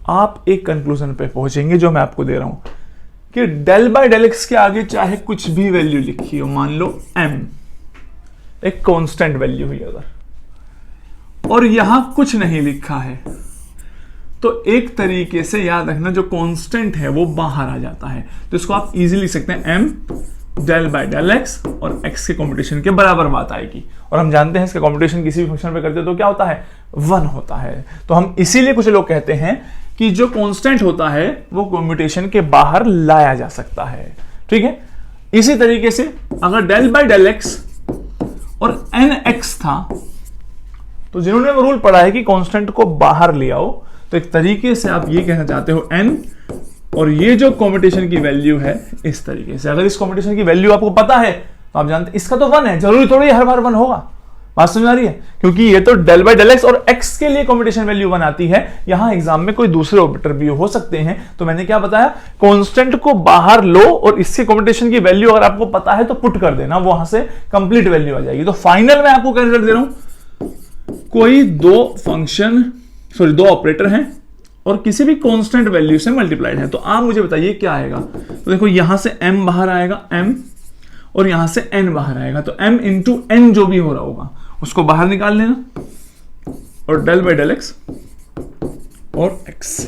आप एक कंक्लूजन पे पहुंचेंगे जो मैं आपको दे रहा हूं कि डेल बाय डेल एक्स के आगे चाहे कुछ भी वैल्यू लिखी हो, मान लो m एक कांस्टेंट वैल्यू हुई अगर, और यहां कुछ नहीं लिखा है, तो एक तरीके से याद रखना जो कांस्टेंट है वो बाहर आ जाता है। तो इसको आप इजीली लिख सकते हैं m del by del x और x के कॉम्बिनेशन के बराबर बात आएगी। और हम जानते हैं इसका कॉम्बिनेशन किसी भी फंक्शन पे करते तो क्या होता है 1 होता है। तो हम इसीलिए कुछ लोग कहते हैं कि जो कांस्टेंट होता है वो कॉम्बिनेशन के बाहर लाया जा सकता है। ठीक है, इसी तरीके से अगर डेल बाय डेल एक्स और nx था तो जिन्होंने वो रूल पढ़ा है कि कांस्टेंट को बाहर ले आओ, तो एक तरीके से आप ये कहना चाहते हो n और ये जो कॉम्बिनेशन की वैल्यू है इस तरीके से। अगर इस कॉम्बिनेशन की वैल्यू आपको पता है तो आप जानते हैं इसका तो 1 है, जरूरी थोड़ी हर बार 1 होगा। बात समझ आ रही है, क्योंकि ये तो डेल बाय डेल एक्स और x के लिए कॉम्बिनेशन वैल्यू 1 आती है। यहां एग्जाम में कोई दूसरे ऑपरेटर भी हो सकते हैं। तो मैंने क्या बताया, कांस्टेंट को बाहर लो और इसके कॉम्बिनेशन की वैल्यू अगर आपको पता है तो पुट कर देना, वहां से कंप्लीट वैल्यू आ जाएगी। तो फाइनल में आपको क्या रिजल्ट दे रहा हूं, कोई दो ऑपरेटर हैं और किसी भी कांस्टेंट वैल्यू से मल्टीप्लाइड है, तो आप मुझे बताइए क्या आएगा। तो देखो यहां से m बाहर आएगा m और यहां से n बाहर आएगा, तो m इंटू n जो भी हो रहा होगा उसको बाहर निकाल लेना और डेल बाय डेल एक्स और x।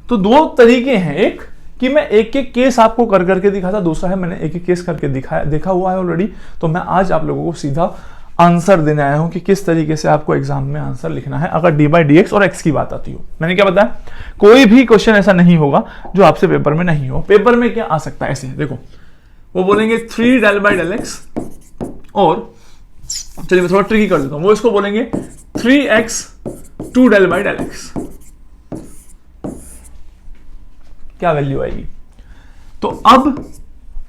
तो दो तरीके हैं, एक कि मैं एक एक केस आपको कर करके दिखाता, दूसरा है मैंने एक एक केस करके देखा हुआ है ऑलरेडी। तो मैं आज आप लोगों को सीधा आंसर देने आया हूं कि किस तरीके से आपको एग्जाम में आंसर लिखना है अगर dy/dx और x की बात आती हो। मैंने क्या बताया, कोई भी क्वेश्चन ऐसा नहीं होगा जो आपसे पेपर में नहीं हो। पेपर में क्या आ सकता है ऐसे, देखो वो बोलेंगे 3del/x और चलिए मैं थोड़ा ट्रिकी कर देता हूं, वो इसको बोलेंगे 3x 2del/x। क्या वैल्यू आएगी? तो अब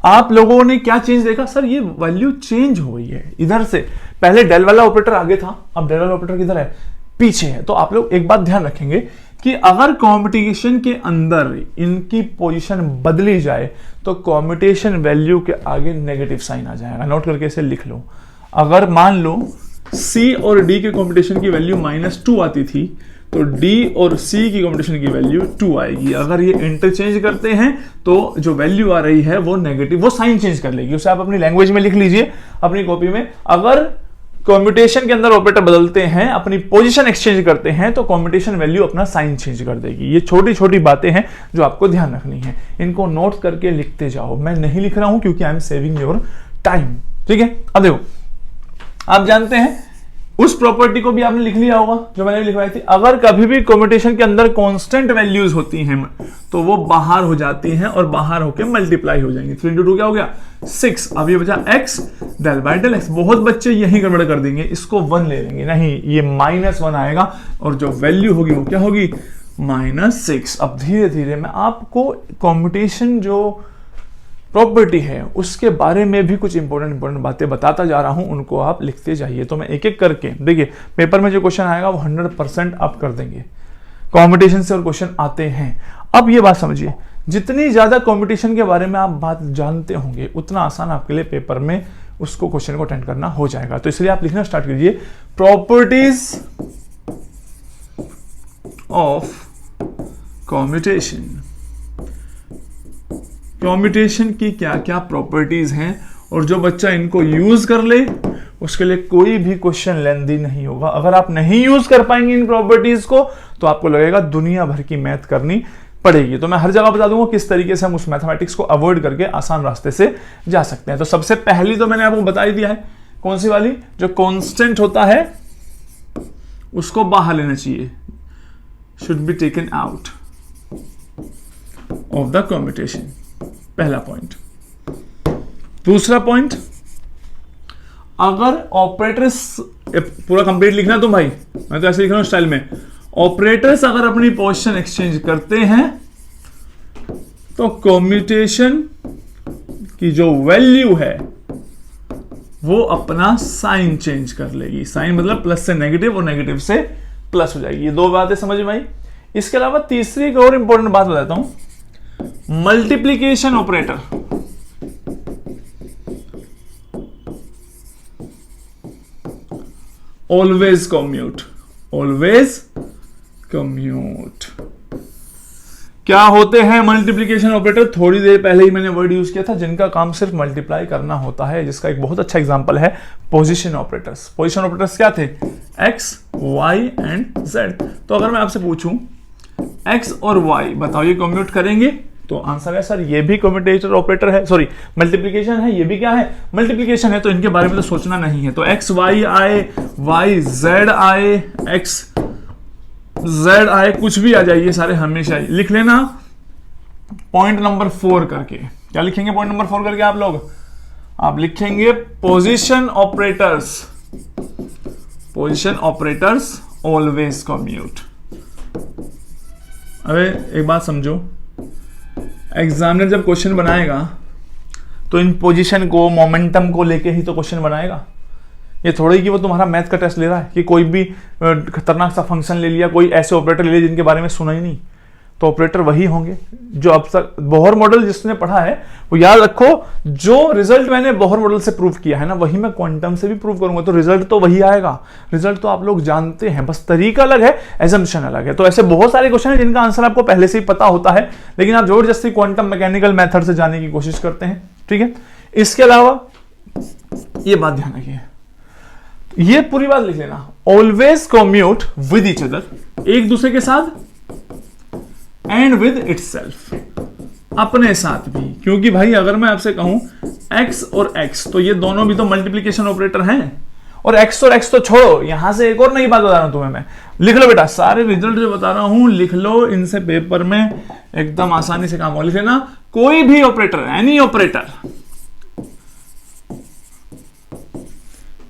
आप लोगों ने क्या चेंज देखा, सर ये वैल्यू चेंज हो गई है इधर से, पहले डेल वाला ऑपरेटर आगे था, अब डेल वाला ऑपरेटर किधर है, पीछे है। तो आप लोग एक बात ध्यान रखेंगे कि अगर कॉम्पिटिशन के अंदर इनकी पोजीशन बदली जाए तो कॉम्पिटिशन वैल्यू के आगे नेगेटिव साइन आ जाएगा। नोट करके इसे लिख लो। अगर मान लो C और D के कॉम्पिटिशन की वैल्यू -2 आती थी तो D और C की कॉम्पिटिशन की वैल्यू 2 आएगी। अगर ये इंटरचेंज करते हैं तो जो वैल्यू आ रही है वो नेगेटिव, वो साइन चेंज कर लेगी। उसे आप अपनी लैंग्वेज में लिख लीजिए अपनी कॉपी में। अगर कॉम्पिटिशन के अंदर ऑपरेटर बदलते हैं, अपनी पोजीशन एक्सचेंज करते हैं तो कॉम्पिटिशन वैल्यू अपना साइन चेंज कर देगी। ये छोटी छोटी बातें हैं जो आपको ध्यान रखनी है, इनको नोट करके लिखते जाओ। मैं नहीं लिख रहा हूं क्योंकि I am saving your time, ठीक है। अब देखो, आप जानते हैं उस प्रॉपर्टी को भी आपने लिख लिया होगा जो मैंने लिखवाई थी। अगर कभी भी कॉम्पिटिशन के अंदर कांस्टेंट वैल्यूज होती हैं तो वो बाहर हो जाती हैं और बाहर होके मल्टीप्लाई हो जाएंगी। 3 × 2 क्या हो गया 6। अब ये बचा x del/x। बहुत बच्चे यही गड़बड़ कर देंगे, इसको 1 ले लेंगे, नहीं ये -1 आएगा और जो वैल्यू होगी वो क्या होगी -6। अब धीरे धीरे मैं आपको कॉम्पिटिशन जो प्रॉपर्टी है उसके बारे में भी कुछ इंपॉर्टेंट बातें बताता जा रहा हूं, उनको आप लिखते जाइए। तो मैं एक एक करके, देखिए पेपर में जो क्वेश्चन आएगा वो 100% आप कर देंगे। कंपटीशन से और क्वेश्चन आते हैं। अब ये बात समझिए, जितनी ज्यादा कंपटीशन के बारे में आप बात जानते होंगे उतना आसान आपके लिए पेपर में उसको क्वेश्चन को अटेंड करना हो जाएगा। तो इसलिए आप लिखना स्टार्ट कीजिए, प्रॉपर्टीज ऑफ कंपटीशन। कॉम्पिटिशन की क्या क्या प्रॉपर्टीज हैं और जो बच्चा इनको यूज कर ले उसके लिए कोई भी क्वेश्चन लेंथी नहीं होगा। अगर आप नहीं यूज कर पाएंगे इन प्रॉपर्टीज को तो आपको लगेगा दुनिया भर की मैथ करनी पड़ेगी। तो मैं हर जगह बता दूंगा किस तरीके से हम उस मैथमेटिक्स को अवॉइड करके आसान रास्ते से जा सकते हैं। तो सबसे पहली तो मैंने आपको बता ही दिया है, कौन सी वाली, जो कांस्टेंट होता है उसको बाहर लेना चाहिए, should be taken out of the competition. पहला पॉइंट। दूसरा पॉइंट, अगर ऑपरेटर्स, पूरा कंप्लीट लिखना तुम भाई, मैं तो ऐसे लिख रहा हूं स्टाइल में, ऑपरेटर्स अगर अपनी पोजीशन एक्सचेंज करते हैं तो कॉम्पिटिशन की जो वैल्यू है वो अपना साइन चेंज कर लेगी। साइन मतलब प्लस से नेगेटिव और नेगेटिव से प्लस हो जाएगी। ये दो बातें समझ में आई। इसके अलावा तीसरी एक और इंपॉर्टेंट बात बताता हूं, multiplication operator. Always commute, always commute. क्या होते हैं मल्टीप्लीकेशन ऑपरेटर? थोड़ी देर पहले ही मैंने वर्ड यूज किया था, जिनका काम सिर्फ मल्टीप्लाई करना होता है, जिसका एक बहुत अच्छा एग्जांपल है पोजीशन ऑपरेटर्स। पोजीशन ऑपरेटर्स क्या थे? x, y and z। तो अगर मैं आपसे पूछूं x और y बताओ ये कम्यूट करेंगे, तो आंसर है सर ये भी कम्यूटेटर ऑपरेटर है, सॉरी मल्टीप्लीकेशन है, ये भी क्या है मल्टीप्लीकेशन है। तो इनके बारे में तो सोचना नहीं है। तो x y आए, y z आए, x z आए, कुछ भी आ जाए, ये सारे हमेशा लिख लेना पॉइंट नंबर 4 करके। क्या लिखेंगे पॉइंट नंबर 4 करके आप लोग? आप लिखेंगे position operators, position operators always commute. अबे एक बात समझो, एग्जामिनर जब क्वेश्चन बनाएगा तो इन पोजीशन को, मोमेंटम को लेके ही तो क्वेश्चन बनाएगा। ये थोड़ी कि वो तुम्हारा मैथ का टेस्ट ले रहा है कि कोई भी खतरनाक सा फंक्शन ले लिया, कोई ऐसे ऑपरेटर ले लिया जिनके बारे में सुना ही नहीं। तो ऑपरेटर वही होंगे जो अब तक बोहर मॉडल जिसने पढ़ा है वो याद रखो, जो रिजल्ट मैंने बोहर मॉडल से प्रूव किया है ना वही मैं क्वांटम से भी प्रूव करूंगा, तो रिजल्ट तो वही आएगा। रिजल्ट तो आप लोग जानते हैं, बस तरीका अलग है, एजम्पशन अलग है। तो ऐसे बहुत सारे क्वेश्चन हैं जिनका आंसर आपको पहले से ही पता होता है, लेकिन आप जबरदस्ती क्वांटम मैकेनिकल मेथड से जाने की कोशिश करते हैं, ठीक है। इसके अलावा ये बात ध्यान रखिए, ये पूरी बात लिख लेना, always commute with each other, एक दूसरे के साथ, एंड विद इटसेल्फ। अपने साथ भी, क्योंकि भाई अगर मैं आपसे कहूं x और x, तो ये दोनों भी तो मल्टीप्लीकेशन ऑपरेटर हैं, और x और x तो छोड़ो, यहां से एक और नई बात बता रहा हूं तुम्हें मैं, लिख लो बेटा, सारे रिजल्ट जो बता रहा हूं लिख लो, इनसे पेपर में एकदम आसानी से काम हो। लिख लेना, कोई भी operator, any operator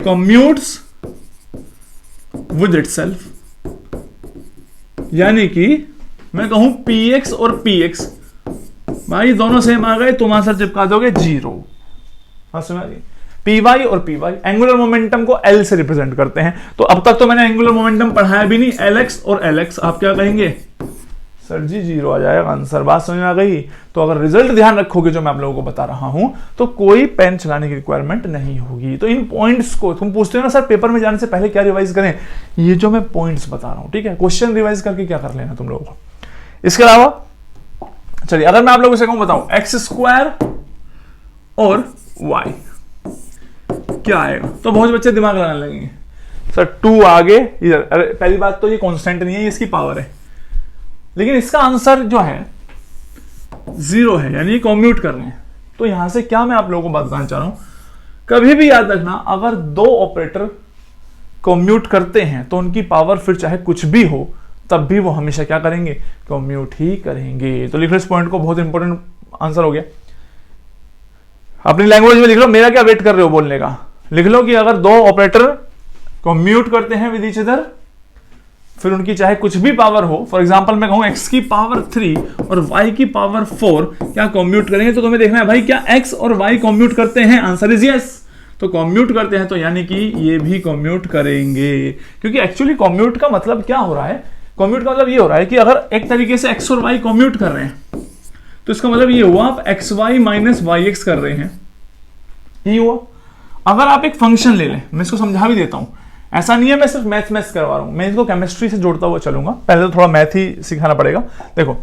commutes with itself, यानी कि मैं कहूं px और px, भाई दोनों सेम आ गए, तुम आंसर चिपका दोगे 0। py और py एंगुलर मोमेंटम को l से रिप्रेजेंट करते हैं। तो अब तक तो मैंने एंगुलर मोमेंटम पढ़ाया भी नहीं, lx और lx, आप क्या कहेंगे सर जी 0 आ जाएगा आंसर। बात समझ में आ गई? तो अगर रिजल्ट ध्यान रखोगे जो मैं आप लोगों को बता रहा हूं, तो कोई पेन चलाने की रिक्वायरमेंट नहीं होगी। तो इन पॉइंट्स को तुम पूछते हो ना सर पेपर में जाने से पहले क्या रिवाइज करें, ये जो मैं पॉइंट्स बता रहा हूं, ठीक है, क्वेश्चन रिवाइज करके क्या कर लेना तुम लोगों को। इसके अलावा चलिए, अगर मैं आप लोगों से कहूं बताऊं x² और y क्या आएगा, तो बहुत बच्चे दिमाग लगाने लगेंगे, सर 2 आगे इधर, अरे पहली बात तो ये कांस्टेंट नहीं है, ये इसकी पावर है, लेकिन इसका आंसर जो है 0 है, यानी कॉम्यूट कर रहे हैं। तो यहां से क्या मैं आप लोगों को बात बताना चाह रहा हूं, कभी भी याद रखना, अगर 2 ऑपरेटर कॉम्यूट करते हैं तो उनकी पावर फिर चाहे कुछ भी हो, तब भी वो हमेशा क्या करेंगे, कॉम्यूट ही करेंगे। तो लिख लो इस पॉइंट को, बहुत इंपॉर्टेंट आंसर हो गया। अपनी लैंग्वेज में लिख लो, मेरा क्या वेट कर रहे हो बोलने का। लिख लो कि अगर 2 ऑपरेटर कॉम्यूट करते हैं विद ईच अदर, फिर उनकी चाहे कुछ भी पावर हो, फॉर एग्जांपल मैं कहूं x की पावर 3 और y की पावर 4 क्या कॉम्यूट करेंगे, तो तुम्हें देखना है भाई क्या x और y कॉम्यूट करते हैं, आंसर इज यस। तो कॉम्यूट करते हैं तो यानी कि ये भी कॉम्यूट करेंगे, क्योंकि एक्चुअली कॉम्यूट का मतलब क्या हो रहा है, कॉम्यूट का मतलब ये हो रहा है कि अगर एक तरीके से x और y कॉम्यूट कर रहे हैं, तो इसका मतलब ये हुआ आप xy माइनस yx कर रहे हैं, ये हुआ। अगर आप एक फंक्शन ले लें, मैं इसको समझा भी देता हूं, ऐसा नहीं है मैं सिर्फ मैथ्स करवा रहा हूं, मैं इसको केमिस्ट्री से जोड़ता हुआ चलूंगा, पहले तो थोड़ा मैथ ही सिखाना पड़ेगा। देखो,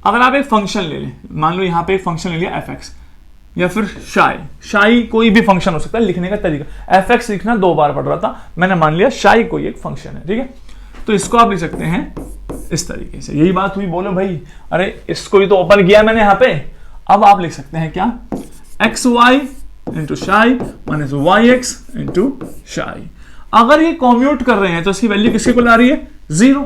अगर आप एक फंक्शन ले लें, मान लो यहां पे एक फंक्शन ले लिया fx, या फिर शाई कोई भी फंक्शन हो सकता है, लिखने का तरीका fx लिखना 2 बार पढ़ रहा था, मैंने मान लिया शाई कोई एक फंक्शन है, ठीक है। तो इसको आप लिख सकते हैं इस तरीके से, यही बात हुई, बोलो भाई अरे इसको भी तो ओपन किया मैंने यहां पे। अब आप लिख सकते हैं क्या, xy इंटू शाई माइनस yx इंटू शाई। अगर ये कॉम्यूट कर रहे हैं तो इसकी वैल्यू किसके को आ रही है, 0।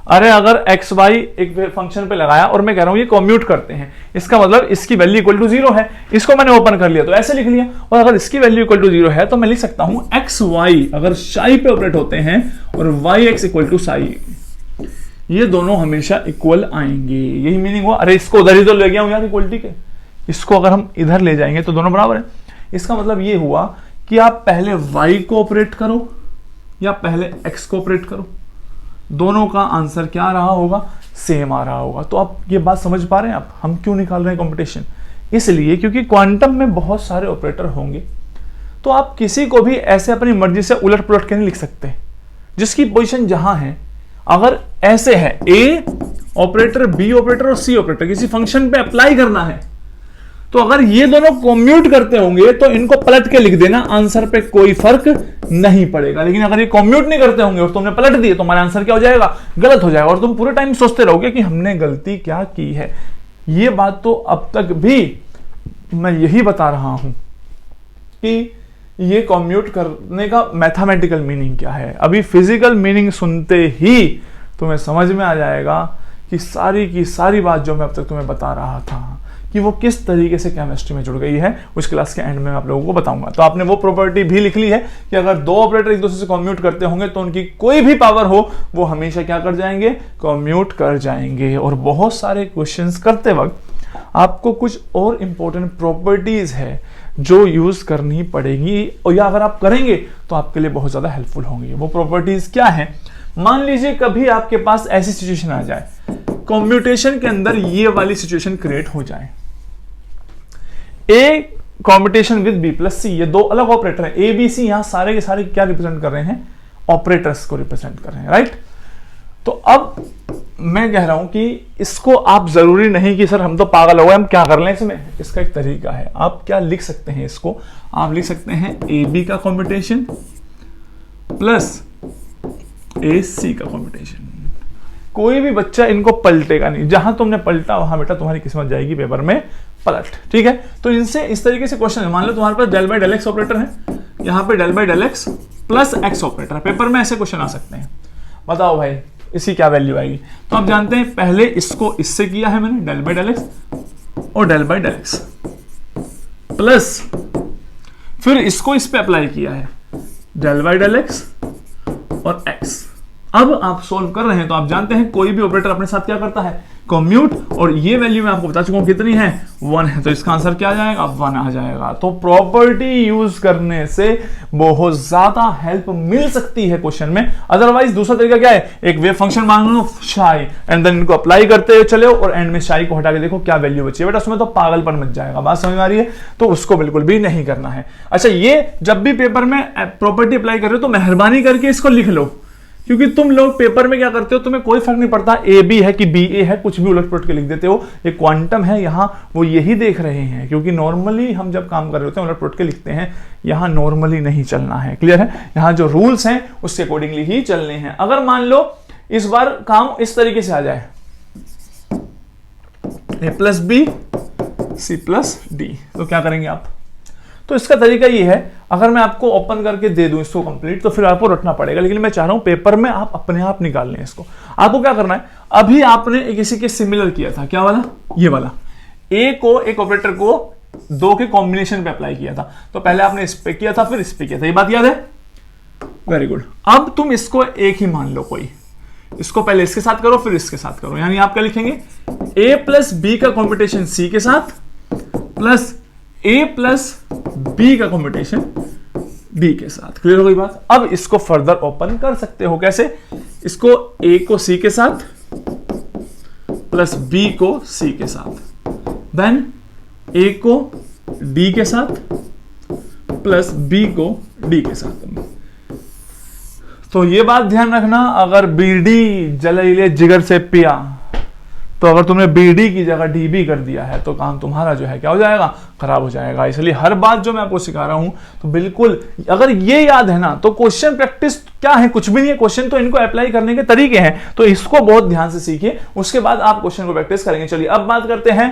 अरे अगर xy एक फंक्शन पे लगाया और मैं कह रहा हूं ये कॉम्यूट करते हैं, इसका मतलब इसकी वैल्यू इक्वल टू 0 है, इसको मैंने ओपन कर लिया तो ऐसे लिख लिया। और अगर इसकी वैल्यू इक्वल टू 0 है तो मैं लिख सकता हूं xy अगर शाई पे ऑपरेट होते हैं और yx इक्वल टू साई, ये दोनों हमेशा इक्वल आएंगे, यही मीनिंग हुआ। अरे इसको उधर ही तो ले गया हूं यार इक्वलिटी के, इसको अगर हम इधर ले जाएंगे तो दोनों बराबर है। इसका मतलब ये हुआ कि आप पहले y को ऑपरेट करो या पहले x को ऑपरेट करो, दोनों का आंसर क्या रहा होगा, सेम आ रहा होगा। तो आप ये बात समझ पा रहे हैं आप, हम क्यों निकाल रहे हैं कंपटीशन, इसलिए क्योंकि क्वांटम में बहुत सारे ऑपरेटर होंगे, तो आप किसी को भी ऐसे अपनी मर्जी से उलट पुलट के नहीं लिख सकते, जिसकी पोजीशन जहां है। अगर ऐसे है a ऑपरेटर, b ऑपरेटर और c ऑपरेटर किसी फंक्शन पे अप्लाई करना है, तो अगर ये दोनों कॉम्यूट करते होंगे तो इनको पलट के लिख देना, आंसर पे कोई फर्क नहीं पड़ेगा। लेकिन अगर ये कॉम्यूट नहीं करते होंगे और तुमने पलट दिए तो हमारा आंसर क्या हो जाएगा, गलत हो जाएगा, और तुम पूरे टाइम सोचते रहोगे कि हमने गलती क्या की है। ये बात तो अब तक भी मैं यही बता रहा हूं कि ये कॉम्यूट करने का मैथमेटिकल मीनिंग क्या है। अभी फिजिकल मीनिंग सुनते ही तुम्हें समझ में आ जाएगा कि सारी की सारी बात जो मैं अब तक तुम्हें बता रहा था कि वो किस तरीके से केमिस्ट्री में जुड़ गई है, उस क्लास के एंड में आप लोगों को बताऊंगा। तो आपने वो प्रॉपर्टी भी लिख ली है कि अगर 2 ऑपरेटर एक दूसरे से कॉम्यूट करते होंगे तो उनकी कोई भी पावर हो वो हमेशा क्या कर जाएंगे, कॉम्यूट कर जाएंगे। और बहुत सारे क्वेश्चंस करते वक्त आपको कुछ और इंपॉर्टेंट प्रॉपर्टीज है जो यूज करनी पड़ेगी, और या अगर आप करेंगे तो आपके लिए बहुत ज्यादा हेल्पफुल होंगी। वो प्रॉपर्टीज क्या है, मान लीजिए कभी आपके पास ऐसी सिचुएशन आ जाए, कॉम्यूटेशन के अंदर ये वाली सिचुएशन क्रिएट हो जाए, ए कॉम्यूटेशन विद बी प्लस सी, ये 2 अलग ऑपरेटर है, ए बी सी, यहां सारे के सारे क्या रिप्रेजेंट कर रहे हैं, ऑपरेटर्स को रिप्रेजेंट कर रहे हैं, राइट। तो अब मैं कह रहा हूं कि इसको आप जरूरी नहीं कि सर हम तो पागल हो गए, हम क्या कर लें इसमें, इसका एक तरीका है। आप क्या लिख सकते हैं, इसको आप लिख सकते हैं ए बी का कॉम्यूटेशन प्लस ए सी का कॉम्यूटेशन। कोई भी बच्चा इनको पलटेगा नहीं, जहां तुमने पलटा वहां बेटा तुम्हारी किस्मत जाएगी पेपर में पलट। ठीक है, तो इनसे इस तरीके से क्वेश्चन है। मान लो तुम्हारे पास del by del x operator है, यहाँ पे del by del x plus x operator है, पेपर में ऐसे क्वेश्चन आ सकते हैं। बताओ भाई इसकी क्या वैल्यू आएगी? तो आप जानते हैं पहले इसको इससे किया है मैंने, डेल बाई डेल एक्स और del by del x, plus फिर इसको इस पे अप्लाई किया है, डेल बाई डेल एक्स और एक्स। अब आप सोल्व कर रहे हैं तो आप जानते हैं कोई भी ऑपरेटर अपने साथ क्या करता है, कम्यूट, और ये वैल्यू मैं आपको बता चुका हूं कितनी है, 1 है, तो इसका आंसर क्या आ जाएगा, 1 आ जाएगा। तो प्रॉपर्टी यूज करने से बहुत ज्यादा हेल्प मिल सकती है क्वेश्चन में। अदरवाइज दूसरा तरीका क्या है, एक वेव फंक्शन मान लो शाई, एंड देन इनको अप्लाई करते हुए चले और एंड में शाई को हटा के देखो क्या वैल्यू बची है, बेटा उसमें तो पागलपन मच जाएगा। बात समझ में आ रही है? तो उसको बिल्कुल भी नहीं करना है। अच्छा, ये जब भी पेपर में प्रॉपर्टी अप्लाई कर रहे हो तो मेहरबानी करके इसको लिख लो, क्योंकि तुम लोग पेपर में क्या करते हो, तुम्हें कोई फर्क नहीं पड़ता ए बी है कि बी ए है, कुछ भी उलट पुलट के लिख देते हो। ये क्वांटम है, यहाँ वो यही देख रहे हैं, क्योंकि नॉर्मली हम जब काम कर रहे होते हैं उलट पुलट के लिखते हैं, यहाँ नॉर्मली नहीं चलना है। क्लियर है? यहाँ जो रूल्स हैं उसके अकॉर्डिंगली ही चलने हैं। अगर मान लो इस बार काम इस तरीके से आ जाए, a plus b c plus d, तो क्या करेंगे आप? तो इसका तरीका ये है, अगर मैं आपको ओपन करके दे दूं इसको कंप्लीट, तो फिर आपको रटना पड़ेगा, लेकिन मैं चाह रहा हूं पेपर में आप अपने आप निकाल लें इसको। आपको क्या करना है, अभी आपने किसी के सिमिलर किया था, क्या वाला, ये वाला, ए को एक ऑपरेटर को 2 के कॉम्बिनेशन पे अप्लाई किया था, तो पहले आपने इस पे किया था फिर इस पे किया था, ये बात याद है? Very good. अब तुम इसको एक ही मान लो, कोई इसको पहले इसके साथ करो फिर इसके साथ करो, यानी आप क्या लिखेंगे, ए प्लस बी का कॉम्पिटिशन सी के साथ प्लस ए प्लस बी का कॉम्बिनेशन बी के साथ। क्लियर हो गई बात? अब इसको फर्दर ओपन कर सकते हो, कैसे? इसको ए को सी के साथ प्लस बी को सी के साथ, देन ए को डी के साथ प्लस बी को डी के साथ। तो ये बात ध्यान रखना, अगर बीडी जलीले जिगर से पिया, तो अगर तुमने बीडी की जगह डीबी कर दिया है तो काम तुम्हारा जो है क्या हो जाएगा, खराब हो जाएगा। इसलिए हर बात जो मैं आपको सिखा रहा हूं तो बिल्कुल अगर ये याद है ना, तो क्वेश्चन प्रैक्टिस क्या है, कुछ भी नहीं है, क्वेश्चन तो इनको अप्लाई करने के तरीके हैं, तो इसको बहुत ध्यान से सीखिए, उसके बाद आप क्वेश्चन को प्रैक्टिस करेंगे। चलिए अब बात करते हैं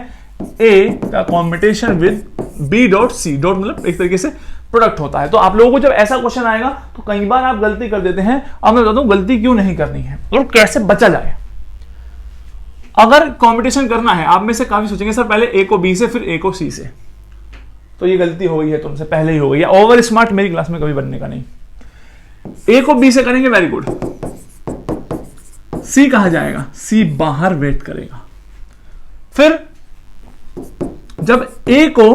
ए का combination with b dot c dot, मतलब एक तरीके से प्रोडक्ट होता है। तो आप लोगों को जब ऐसा क्वेश्चन आएगा तो कई बार आप गलती कर देते हैं, अब मैं बताता हूं गलती क्यों नहीं करनी है और कैसे बचा जाए। अगर कंपटीशन करना है, आप में से काफी सोचेंगे सर पहले ए को बी से फिर ए को सी से, तो ये गलती हो गई है तुमसे, पहले ही हो गई है। ओवर स्मार्ट मेरी क्लास में कभी बनने का नहीं। ए को बी से करेंगे, वेरी गुड। सी कहां जाएगा, सी बाहर वेट करेगा। फिर जब ए को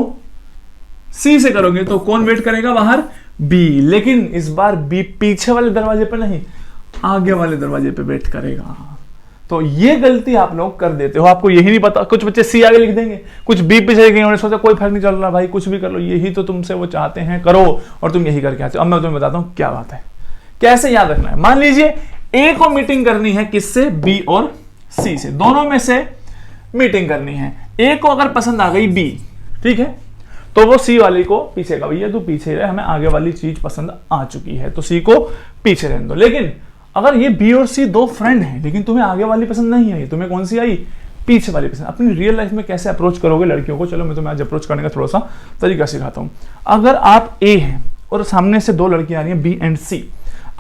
सी से करोगे तो कौन वेट करेगा बाहर, बी, लेकिन इस बार बी पीछे वाले दरवाजे पर नहीं, आगे वाले दरवाजे पे वेट करेगा। तो ये गलती आप लोग कर देते हो, आपको यही नहीं पता। कुछ बच्चे सी आगे लिख देंगे, कुछ बी पीछे लिखेंगे, उन्होंने सोचा कोई फर्क नहीं चल रहा भाई, कुछ भी कर लो, यही तो तुमसे वो चाहते हैं करो, और तुम यही करके आते हो। अब मैं तुम्हें बताता हूं क्या बात है, कैसे याद रखना है। मान लीजिए ए को मीटिंग करनी है, किससे, बी और सी से, दोनों में से मीटिंग करनी है। ए को अगर पसंद आ गई बी, ठीक है, तो वो सी वाली को पीछे का, भैया तू पीछे रहे, हमें आगे वाली चीज पसंद आ चुकी है, तो सी को पीछे रहने दो। लेकिन अगर ये बी और सी दो फ्रेंड हैं, लेकिन तुम्हें आगे वाली पसंद नहीं आई, तुम्हें कौन सी आई, पीछे वाली पसंद। अपनी रियल लाइफ में कैसे अप्रोच करोगे लड़कियों को, चलो मैं तुम्हें आज अप्रोच करने का थोड़ा सा तरीका सिखाता हूं। अगर आप ए हैं और सामने से 2 लड़कियां आ रही हैं बी एंड सी,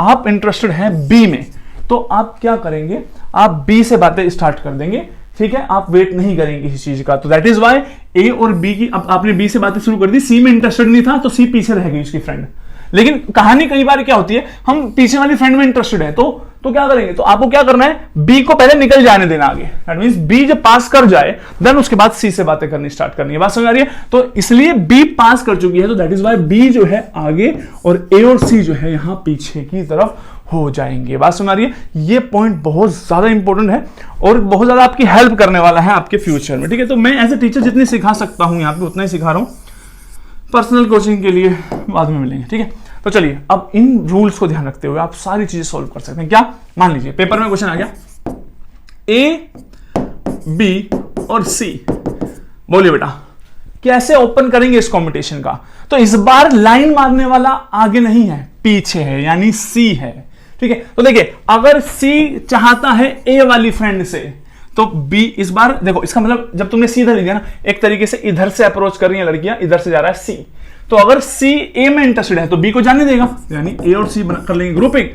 आप इंटरेस्टेड हैं बी में, तो आप क्या करेंगे, आप बी से बातें स्टार्ट कर देंगे, ठीक है, आप वेट नहीं करेंगे किसी चीज का। तो दैट इज वाई ए और बी की, अब आपने बी से बातें शुरू कर दी, सी में इंटरेस्टेड नहीं था तो सी पीछे रह गई उसकी फ्रेंड। लेकिन कहानी कई बार क्या होती है, हम पीछे वाली फ्रेंड में इंटरेस्टेड है, तो क्या करेंगे, तो आपको क्या करना है, बी को पहले निकल जाने देना आगे। दैट मींस बी जब पास कर जाए देन उसके बाद सी से बातें करनी स्टार्ट करनी है। बात समझ आ रही है? तो इसलिए बी पास कर चुकी है, तो दैट इज वाई बी जो है आगे और ए और सी जो है यहां पीछे की तरफ हो जाएंगे। बात समझ आ रही है? ये पॉइंट बहुत ज्यादा इंपॉर्टेंट है और बहुत ज्यादा आपकी हेल्प करने वाला है आपके फ्यूचर में, ठीक है। तो मैं एज ए टीचर जितनी सिखा सकता हूं यहाँ पे उतना ही सिखा रहा हूं, पर्सनल कोचिंग के लिए बाद में मिलेंगे, ठीक है। तो चलिए अब इन रूल्स को ध्यान रखते हुए आप सारी चीजें सॉल्व कर सकते हैं। क्या, मान लीजिए पेपर में क्वेश्चन आ गया, ए बी और सी, बोलिए बेटा कैसे ओपन करेंगे इस कॉम्बिनेशन का। तो इस बार लाइन मारने वाला आगे नहीं है, पीछे है, यानी सी है। ठीक है। तो देखिए अगर सी चाहता है ए वाली फ्रेंड से, तो बी इस बार देखो, इसका मतलब जब तुमने सी इधर लिया ना, एक तरीके से इधर से अप्रोच कर रही है लड़कियां, इधर से जा रहा है सी, तो अगर सी ए में इंटरेस्टेड है तो बी को जाने देगा, यानी ए और सी कर लेंगे ग्रुपिंग,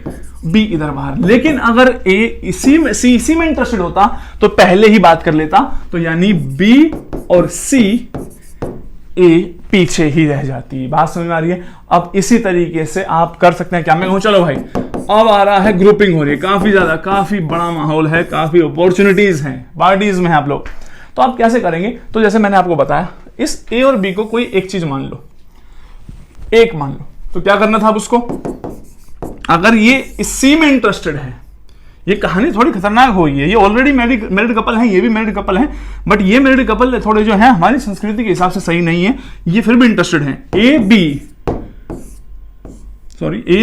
बी इधर बाहर। लेकिन अगर ए इसी में इंटरेस्टेड होता तो पहले ही बात कर लेता, तो यानी बी और सी ए पीछे ही रह जाती। बात समझ में आ रही है? अब इसी तरीके से आप कर सकते हैं। क्या मैं कहूं, चलो भाई अब आ रहा है, ग्रुपिंग हो रही है काफी ज्यादा, काफी बड़ा माहौल है, काफी अपॉर्चुनिटीज हैं, पार्टीज में हैं आप लोग, तो आप कैसे करेंगे? तो जैसे मैंने आपको बताया, इस ए और बी को कोई एक चीज मान लो, एक मान लो, तो क्या करना था अब उसको? अगर ये इस सी में इंटरेस्टेड है, ये कहानी थोड़ी खतरनाक हो गई है, ये ऑलरेडी मैरिड कपल है, ये भी मैरिड कपल है, बट ये मैरिड कपल थोड़े जो है हमारी संस्कृति के हिसाब से सही नहीं है, ये फिर भी इंटरेस्टेड है। ए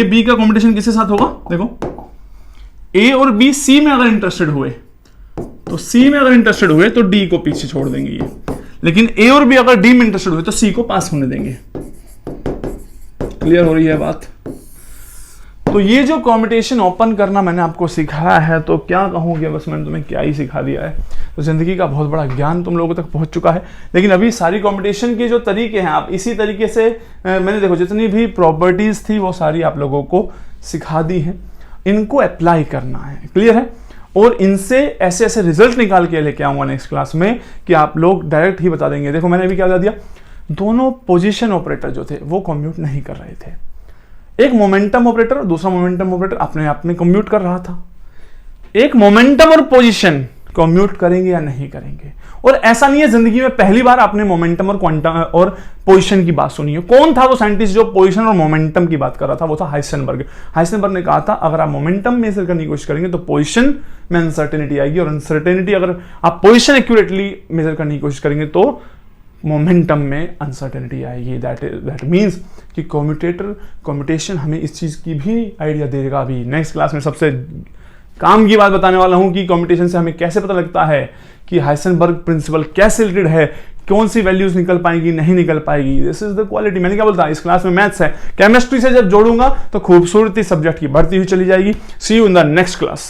बी का कॉम्पिटिशन किसके साथ होगा? देखो ए और बी सी में अगर इंटरेस्टेड हुए, तो सी में अगर इंटरेस्टेड हुए तो डी को पीछे छोड़ देंगे ये, लेकिन ए और बी अगर डी में इंटरेस्टेड हुए तो सी को पास होने देंगे। क्लियर हो रही है बात? तो ये जो कॉम्पिटिशन ओपन करना मैंने आपको सिखाया है, तो क्या कहूँगी, बस मैंने तुम्हें क्या ही सिखा दिया है, तो जिंदगी का बहुत बड़ा ज्ञान तुम लोगों तक पहुंच चुका है। लेकिन अभी सारी कॉम्पिटिशन के जो तरीके हैं, आप इसी तरीके से मैंने देखो जितनी भी प्रॉपर्टीज थी वो सारी आप लोगों को सिखा दी है, इनको अप्लाई करना है। क्लियर है? और इनसे ऐसे ऐसे रिजल्ट निकाल के लेके आऊंगा नेक्स्ट क्लास में कि आप लोग डायरेक्ट ही बता देंगे। देखो मैंने अभी क्या बता दिया, दोनों पोजीशन ऑपरेटर जो थे वो कम्यूट नहीं कर रहे थे, एक मोमेंटम ऑपरेटर और दूसरा मोमेंटम ऑपरेटर अपने आप में कम्यूट कर रहा था। एक मोमेंटम और पोजीशन कम्यूट करेंगे या नहीं करेंगे, और ऐसा नहीं है जिंदगी में पहली बार आपने मोमेंटम और क्वांटम और पोजीशन की बात सुनी है। कौन था वो साइंटिस्ट जो पोजीशन और मोमेंटम की बात कर रहा था? वो था हाइसेनबर्ग। हाइसेनबर्ग ने कहा था अगर आप मोमेंटम मेजर करने की कोशिश करेंगे तो पोजीशन में अनसर्टेनिटी आएगी, और अनसर्टेनिटी अगर आप पोजीशन एक्यूरेटली मेजर करने की कोशिश करेंगे तो मोमेंटम में अनसर्टेनिटी आएगी। दैट मीन्स कि कम्यूटेशन हमें इस चीज की भी आइडिया देगा। अभी नेक्स्ट क्लास में सबसे काम की बात बताने वाला हूं कि कम्यूटेशन से हमें कैसे पता लगता है कि हाइसेनबर्ग प्रिंसिपल कैसे रिलेटेड है, कौन सी वैल्यूज निकल पाएगी नहीं निकल पाएगी। This is the quality. मैंने क्या बोलता, इस क्लास में मैथ्स है, केमिस्ट्री से जब जोड़ूंगा तो खूबसूरती सब्जेक्ट की बढ़ती हुई चली जाएगी। See you in the next class.